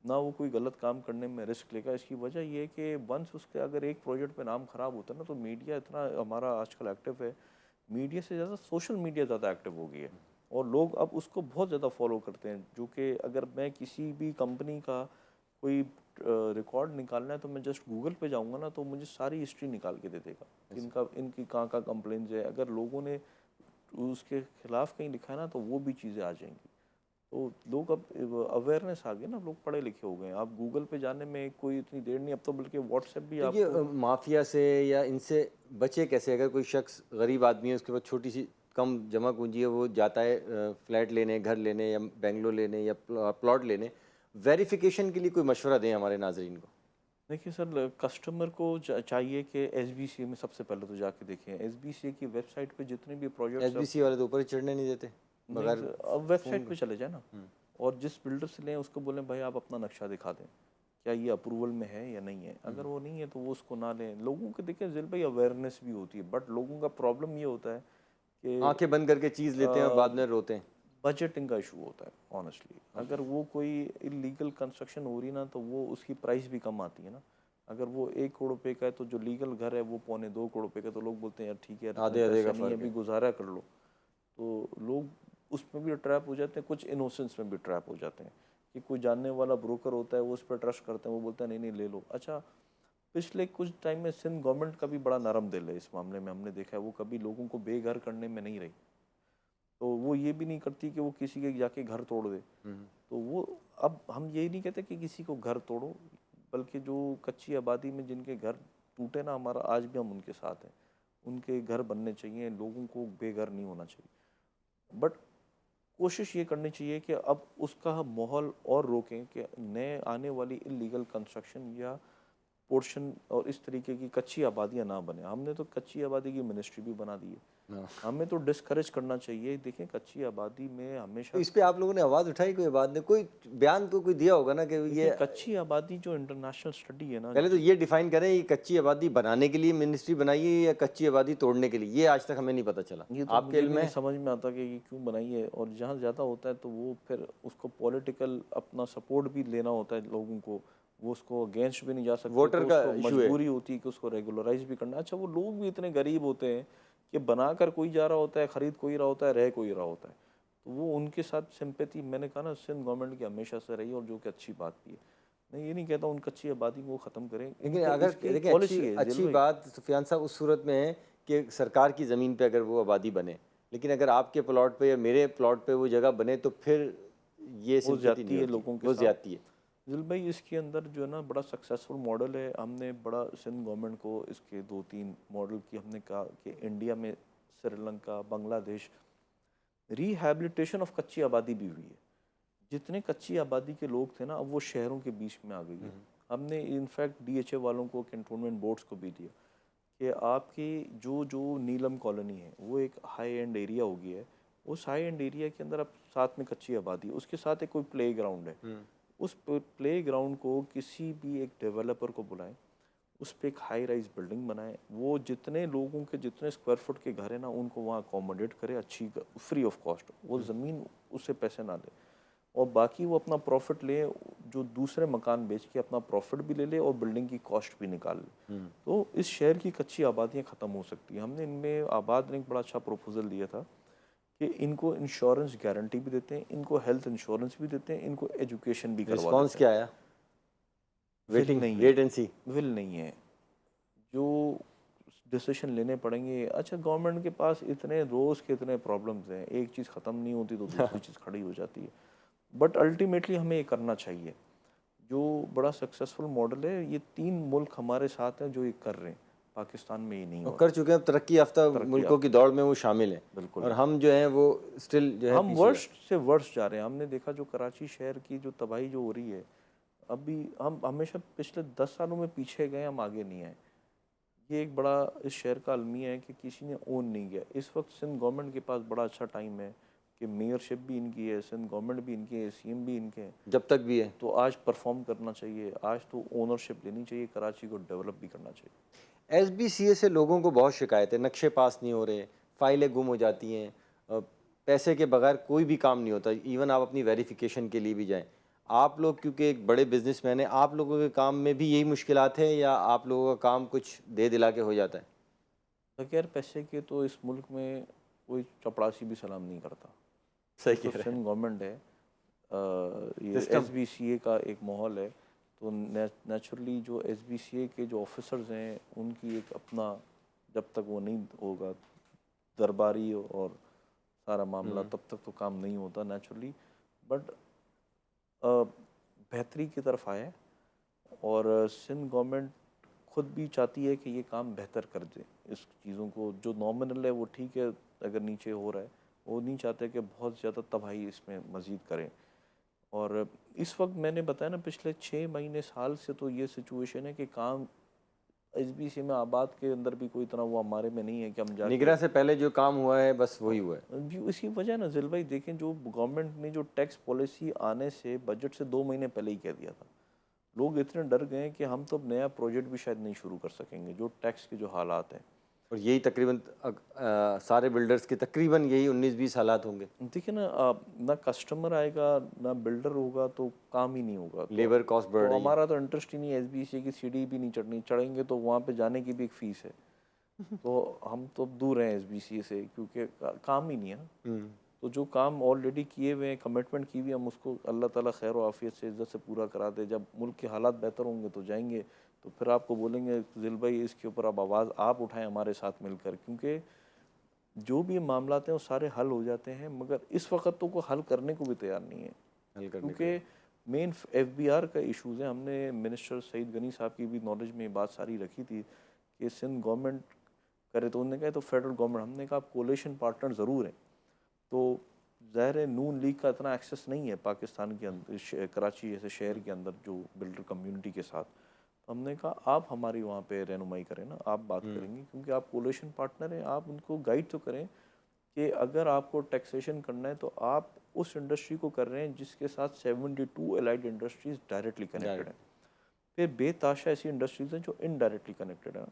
S2: ना वो कोई गलत काम करने में रिस्क लेगा। इसकी वजह ये है कि वंस उसके अगर एक प्रोजेक्ट पे नाम खराब होता है ना, तो मीडिया इतना हमारा आजकल एक्टिव है, मीडिया से ज़्यादा सोशल मीडिया ज़्यादा एक्टिव हो गई है, और लोग अब उसको बहुत ज़्यादा फॉलो करते हैं। जो कि अगर मैं किसी भी कंपनी का कोई रिकॉर्ड निकालना है, तो मैं जस्ट गूगल पे जाऊंगा ना, तो मुझे सारी हिस्ट्री निकाल के दे देगा, इनका इनकी कहाँ कंप्लेंट्स है। अगर लोगों ने उसके खिलाफ कहीं लिखा है ना, तो वो भी चीज़ें आ जाएंगी। तो लोग अब अवेयरनेस आ गई ना, लोग पढ़े लिखे हो गए हैं। आप गूगल पे जाने में कोई इतनी देर नहीं, अब तो बल्कि व्हाट्सएप भी
S1: तो ये
S2: आपको।
S1: माफिया से या इनसे बचे कैसे? अगर कोई शख्स गरीब आदमी है, उसके पास छोटी सी कम जमा पूंजी है, वो जाता है फ्लैट लेने, घर लेने या बेंगलोर लेने या प्लॉट लेने, वेरिफिकेशन के लिए कोई मशवरा दें हमारे नाजरीन को?
S2: देखिए सर, कस्टमर को चाहिए कि एसबीसी में सबसे पहले तो जाके देखें। एसबीसी की वेबसाइट पे जितने भी प्रोजेक्ट्स
S1: एसबीसी वाले तो ऊपर ही चढ़ने नहीं देते बगैर
S2: अब वेबसाइट पे चले जाए ना, और जिस बिल्डर से लें उसको बोलें भाई आप अपना नक्शा दिखा दें, क्या ये अप्रूवल में है या नहीं है। अगर वो नहीं है तो वो उसको ना लें। लोगों को देखिए जिल भाई अवेयरनेस भी होती है, बट लोगों का प्रॉब्लम ये होता है कि
S1: आंखें बंद करके चीज़ लेते हैं और बाद में रोते हैं।
S2: बजटिंग का इशू होता है ऑनेस्टली। अगर वो कोई इलीगल कंस्ट्रक्शन हो रही ना, तो वो उसकी प्राइस भी कम आती है ना। अगर वो 1 करोड़ रुपए का है, तो जो लीगल घर है वो 2.25 करोड़ रुपए का, तो लोग बोलते हैं यार ठीक है यार,
S1: आधे
S2: इतने
S1: आधे का
S2: पैसे नहीं है,
S1: फर्क है।
S2: अभी गुजारा कर लो। तो लोग उसमें भी ट्रैप हो जाते हैं, कुछ इनोसेंस में भी ट्रैप हो जाते हैं कि कोई जानने वाला ब्रोकर होता है, वो उस पर ट्रस्ट करते हैं, वो बोलता है नहीं नहीं ले लो। अच्छा, पिछले कुछ टाइम में सिंध गवर्नमेंट का भी बड़ा नरम दिल है इस मामले में, हमने देखा है। वो कभी लोगों को बेघर करने में नहीं रही, तो वो ये भी नहीं करती कि वो किसी के जाके घर तोड़ दे। तो वो, अब हम यही नहीं कहते कि किसी को घर तोड़ो, बल्कि जो कच्ची आबादी में जिनके घर टूटे ना, हमारा आज भी हम उनके साथ हैं, उनके घर बनने चाहिए। लोगों को बेघर नहीं होना चाहिए, बट कोशिश ये करनी चाहिए कि अब उसका माहौल और रोकें कि नए आने वाली इलीगल कंस्ट्रक्शन या पोर्शन और इस तरीके की कच्ची आबादियां ना बने। हमने तो कच्ची आबादी की मिनिस्ट्री भी बना दी है। हमें तो डिस्करेज करना चाहिए। देखें, कच्ची आबादी में
S1: तो
S2: हमेशा
S1: इस पे आप लोगों ने आवाज़ उठाई? कोई आवाज़ ने कोई बयान तो कोई दिया होगा ना कि ये
S2: कच्ची आबादी जो इंटरनेशनल स्टडी है ना,
S1: पहले तो ये डिफाइन करें, ये कच्ची आबादी बनाने के लिए मिनिस्ट्री बनाई है या कच्ची आबादी तोड़ने के लिए? ये आज तक हमें नहीं पता चला।
S2: ये तो
S1: आपके
S2: मुझे
S1: इल्म
S2: भी
S1: में
S2: नहीं समझ में आता कि ये क्यों बनाई है। और जहाँ ज़्यादा होता है तो वो फिर उसको पॉलिटिकल अपना सपोर्ट भी लेना होता है लोगों को, वो उसको अगेंस्ट भी नहीं जा सकते।
S1: वोटर
S2: तो
S1: का
S2: उसको
S1: इशू है।
S2: मजबूरी होती है कि उसको रेगुलराइज भी करना। अच्छा, वो लोग भी इतने गरीब होते हैं कि बनाकर कोई जा रहा होता है, ख़रीद कोई रहा होता है, रह कोई रहा होता है, तो वो उनके साथ सिंपैथी, मैंने कहा ना, सिंध गवर्नमेंट की हमेशा से रही, और जो कि अच्छी बात भी है। मैं ये नहीं कहता उन कच्ची आबादी को ख़त्म करें,
S1: लेकिन अगर देखिए अच्छी बात सुफियान साहब उस सूरत में है कि सरकार की ज़मीन पे अगर वो आबादी बने, लेकिन अगर आपके प्लॉट पे या मेरे प्लॉट पे वो जगह बने, तो फिर ये
S2: वो
S1: सिंपैथी
S2: ज्यादती
S1: नहीं
S2: है
S1: होती,
S2: लोगों के
S1: वो
S2: साथ।
S1: ज्यादती है।
S2: दिल भाई, इसके अंदर जो है ना बड़ा सक्सेसफुल मॉडल है। हमने बड़ा सिंध गवर्नमेंट को इसके 2-3 मॉडल की हमने कहा कि इंडिया में श्रीलंका, बांग्लादेश, रिहैबिलिटेशन ऑफ कच्ची आबादी भी हुई है। जितने कच्ची आबादी के लोग थे ना, अब वो शहरों के बीच में आ गई है। हमने इनफैक्ट डीएचए वालों को, कैंटोनमेंट बोर्ड्स को भी दिया कि आपकी जो जो नीलम कॉलोनी है, वो एक हाई एंड एरिया हो गया है। उस हाई एंड एरिया के अंदर अब साथ में कच्ची आबादी, उसके साथ एक कोई प्ले ग्राउंड है। उस प्ले ग्राउंड को किसी भी एक डेवलपर को बुलाएं, उस पर एक हाई राइज बिल्डिंग बनाएं, वो जितने लोगों के जितने स्क्वायर फुट के घर है ना, उनको वहाँ अकोमोडेट करे, अच्छी फ्री ऑफ कॉस्ट। वो ज़मीन उससे पैसे ना ले, और बाकी वो अपना प्रॉफिट ले, जो दूसरे मकान बेच के अपना प्रॉफिट भी ले ले और बिल्डिंग की कॉस्ट भी निकाल ले। तो इस शहर की कच्ची आबादियाँ ख़त्म हो सकती हैं। हमने इनमें आबाद ने एक बड़ा अच्छा प्रोपोजल दिया था कि इनको इंश्योरेंस गारंटी भी देते हैं, इनको हेल्थ इंश्योरेंस भी देते हैं, इनको एजुकेशन भी करवा
S1: रिस्पॉन्स
S2: देते
S1: क्या आया?
S2: विल
S1: वेटिंग
S2: नहीं
S1: वेट एंड सी।
S2: हैं। विल नहीं है। जो डिसीजन लेने पड़ेंगे। अच्छा, गवर्नमेंट के पास इतने रोज़ के इतने प्रॉब्लम्स हैं, एक चीज़ ख़त्म नहीं होती तो दूसरी चीज़ खड़ी हो जाती है। बट अल्टीमेटली हमें ये करना चाहिए। जो बड़ा सक्सेसफुल मॉडल है, ये 3 मुल्क हमारे साथ हैं जो ये कर रहे हैं, पाकिस्तान में ये नहीं
S1: और
S2: हो
S1: कर
S2: रहा।
S1: चुके हैं, अब तरक्की याफ्ता मुल्कों की दौड़ में वो शामिल हैं।
S2: बिल्कुल।
S1: और हम जो हैं वो स्टिल जो है
S2: हम
S1: पीछे हैं।
S2: वर्स्ट से वर्स्ट जा रहे हैं। हमने देखा जो कराची शहर की जो तबाही जो हो रही है, अभी हम हमेशा पिछले 10 सालों में पीछे गए, हम आगे नहीं आए। ये एक बड़ा इस शहर का अलमिया है कि किसी ने ओन नहीं किया। इस वक्त सिंध गवर्नमेंट के पास बड़ा अच्छा टाइम है कि मेयरशिप भी इनकी है, सिंध गवर्नमेंट भी इनकी है, सीएम भी इनके हैं।
S1: जब तक भी है।
S2: तो आज परफॉर्म करना चाहिए, आज तो ओनरशिप लेनी चाहिए, कराची को डेवलप भी करना चाहिए।
S1: एसबीसीए से लोगों को बहुत शिकायत है, नक्शे पास नहीं हो रहे, फाइलें गुम हो जाती हैं, पैसे के बगैर कोई भी काम नहीं होता। इवन आप अपनी वेरिफिकेशन के लिए भी जाएं। आप लोग क्योंकि एक बड़े बिजनेसमैन हैं, आप लोगों के काम में भी यही मुश्किलात हैं या आप लोगों का काम कुछ दे दिला के हो जाता है?
S2: बगैर पैसे के तो इस मुल्क में कोई चपड़ासी भी सलाम नहीं करता।
S1: सही
S2: तो
S1: कह रहे हैं।
S2: सिंध गवर्नमेंट है, ये
S1: System।
S2: एसबीसीए का एक माहौल है, तो नेचुरली जो एसबीसीए के जो ऑफिसर्स हैं उनकी एक अपना, जब तक वो नहीं होगा दरबारी और सारा मामला, तब तक तो काम नहीं होता नेचुरली। बट बेहतरी की तरफ आए और सिंध गवर्नमेंट खुद भी चाहती है कि ये काम बेहतर कर दे। इस चीज़ों को जो नॉमिनल है वो ठीक है, अगर नीचे हो रहा है, वो नहीं चाहते कि बहुत ज़्यादा तबाही इसमें मज़ीद करें। और इस वक्त मैंने बताया ना, पिछले 6 महीने साल से तो ये सिचुएशन है कि काम एसबीसी में आबाद के अंदर भी कोई इतना वो हमारे में नहीं है कि हम जाके
S1: निगरान से पहले जो काम हुआ है बस वही हुआ है।
S2: जी। इसी वजह ना जिल भाई, देखें जो गवर्नमेंट ने जो टैक्स पॉलिसी आने से बजट से 2 महीने पहले ही कह दिया था, लोग इतने डर गए कि हम तो अब नया प्रोजेक्ट भी शायद नहीं शुरू कर सकेंगे, जो टैक्स के जो हालात हैं।
S1: और यही तकरीबन सारे बिल्डर्स के तकरीबन यही 19-20 हालात होंगे।
S2: देखिए ना, ना कस्टमर आएगा ना बिल्डर होगा तो काम ही नहीं होगा।
S1: लेबर कॉस्ट बढ़
S2: तो
S1: रही है।
S2: हमारा तो इंटरेस्ट ही नहीं है, एसबीसी की सीढ़ी भी नहीं चढ़नी, चढ़ेंगे तो वहाँ पे जाने की भी एक फ़ीस है। तो हम तो दूर हैं एसबीसी से, क्योंकि काम ही नहीं है ना। तो जो काम ऑलरेडी किए हुए हैं, कमिटमेंट की हुई, हम उसको अल्लाह ताला खैर और आफियत से इज़्ज़त से पूरा करा दे। जब मुल्क के हालात बेहतर होंगे तो जाएंगे, तो फिर आपको बोलेंगे दिल भाई इसके ऊपर अब आवाज़ आप उठाएं हमारे साथ मिलकर, क्योंकि जो भी मामलात हैं वो सारे हल हो जाते हैं, मगर इस वक्त तो कोई हल करने को भी तैयार नहीं है।
S1: हल करने के
S2: क्योंकि मेन एफबीआर का इशूज़ है। हमने मिनिस्टर सईद गनी साहब की भी नॉलेज में बात सारी रखी थी कि सिंध गवर्नमेंट करे, तो उन्होंने कहा तो फेडरल गवर्नमेंट, हमने कहा आप कोलेशन पार्टनर ज़रूर हैं। तो ज़ाहिर है नून लीग का इतना एक्सेस नहीं है पाकिस्तान के अंदर, कराची जैसे शहर के अंदर जो बिल्डर कम्युनिटी के साथ। तो हमने कहा आप हमारी वहाँ पे रहनुमाई करें ना, आप बात करेंगे, क्योंकि आप कोलेशन पार्टनर हैं, आप उनको गाइड तो करें कि अगर आपको टैक्सेशन करना है तो आप उस इंडस्ट्री को कर रहे हैं जिसके साथ 72 एलाइड इंडस्ट्रीज़ डायरेक्टली कनेक्टेड हैं। फिर बेताशा ऐसी इंडस्ट्रीज़ हैं जो इनडायरेक्टली कनेक्टेड हैं।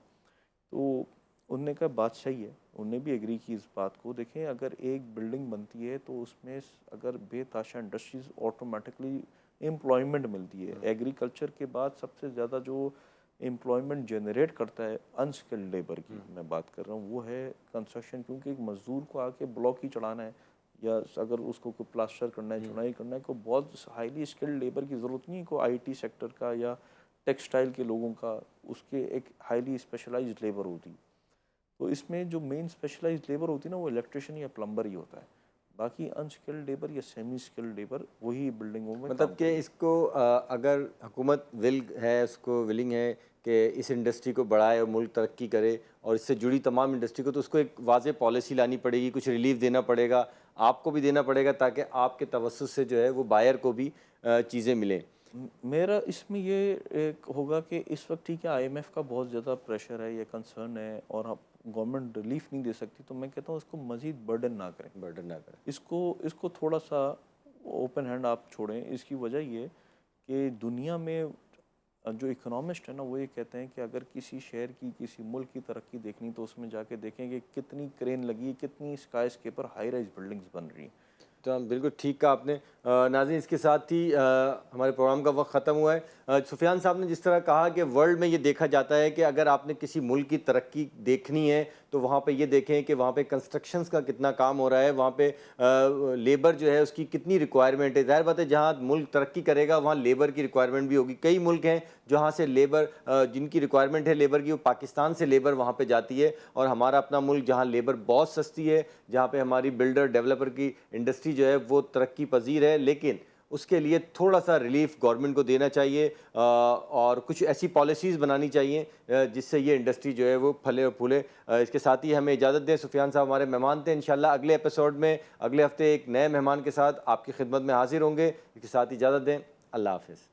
S2: तो उनने कहा बात सही है, उनने भी एग्री की इस बात को। देखें, अगर एक बिल्डिंग बनती है तो उसमें अगर बेताशा इंडस्ट्रीज़ ऑटोमेटिकली एम्प्लॉयमेंट मिलती है। एग्रीकल्चर के बाद सबसे ज़्यादा जो एम्प्लॉयमेंट जनरेट करता है अनस्किल्ड लेबर की मैं बात कर रहा हूँ, वो है कंस्ट्रक्शन। क्योंकि एक मज़दूर को आके ब्लॉक ही चढ़ाना है, या अगर उसको कोई प्लास्टर करना है, चुनाई करना है, को बहुत हाईली स्किल्ड लेबर की ज़रूरत नहीं है, को आईटी सेक्टर का या टेक्सटाइल के लोगों का, उसके एक हाईली स्पेशलाइज्ड लेबर होती है। तो इसमें जो मेन स्पेशलाइज्ड लेबर होती है ना, वो इलेक्ट्रिशियन या प्लम्बर ही होता है। बाकी अनस्किल्ड लेबर या सेमी स्किल्ड लेबर वही बिल्डिंगों में
S1: मतलब कि इसको अगर हुकूमत उसको विलिंग है कि इस इंडस्ट्री को बढ़ाए और मुल्क तरक्की करे और इससे जुड़ी तमाम इंडस्ट्री को, तो उसको एक वाज़ेह पॉलिसी लानी पड़ेगी, कुछ रिलीफ देना पड़ेगा, आपको भी देना पड़ेगा, ताकि आपके तवस्सुस से जो है वो बायर को भी चीज़ें मिलें।
S2: मेरा इसमें ये एक होगा कि इस वक्त ठीक है आईएमएफ का बहुत ज़्यादा प्रेशर है या कंसर्न है और गवर्नमेंट रिलीफ नहीं दे सकती, तो मैं कहता हूँ इसको मज़ीद बर्डन ना करें, इसको थोड़ा सा ओपन हैंड आप छोड़ें। इसकी वजह ये कि दुनिया में जो इकोनॉमिस्ट है ना, वो ये कहते हैं कि अगर किसी शहर की, किसी मुल्क की तरक्की देखनी तो उसमें जाके देखें कि कितनी क्रेन लगी है, कितनी sky scraper high rise buildings बन रही हैं।
S1: तो हम बिल्कुल ठीक कहा आपने। नाज़रीन, इसके साथ ही हमारे प्रोग्राम का वक्त ख़त्म हुआ है। सुफियान साहब ने जिस तरह कहा कि वर्ल्ड में ये देखा जाता है कि अगर आपने किसी मुल्क की तरक्की देखनी है तो वहाँ पे ये देखें कि वहाँ पे कंस्ट्रक्शंस का कितना काम हो रहा है, वहाँ पे लेबर जो है उसकी कितनी रिक्वायरमेंट है। ज़ाहिर बात है जहाँ मुल्क तरक्की करेगा वहाँ लेबर की रिक्वायरमेंट भी होगी। कई मुल्क हैं जहाँ से लेबर जिनकी रिक्वायरमेंट है लेबर की, वो पाकिस्तान से लेबर वहाँ पे जाती है, और हमारा अपना मुल्क जहाँ लेबर बहुत सस्ती है, जहाँ पे हमारी बिल्डर डेवलपर की इंडस्ट्री जो है वो तरक्की पजीर है, लेकिन उसके लिए थोड़ा सा रिलीफ गवर्नमेंट को देना चाहिए और कुछ ऐसी पॉलिसीज़ बनानी चाहिए जिससे ये इंडस्ट्री जो है वो फले और फूले। इसके साथ ही हमें इजाज़त दें। सुफियान साहब हमारे मेहमान थे। इंशाल्लाह अगले एपिसोड में अगले हफ्ते एक नए मेहमान के साथ आपकी खिदमत में हाजिर होंगे। इसके साथ इजाज़त दें। अल्लाह हाफ़िज़।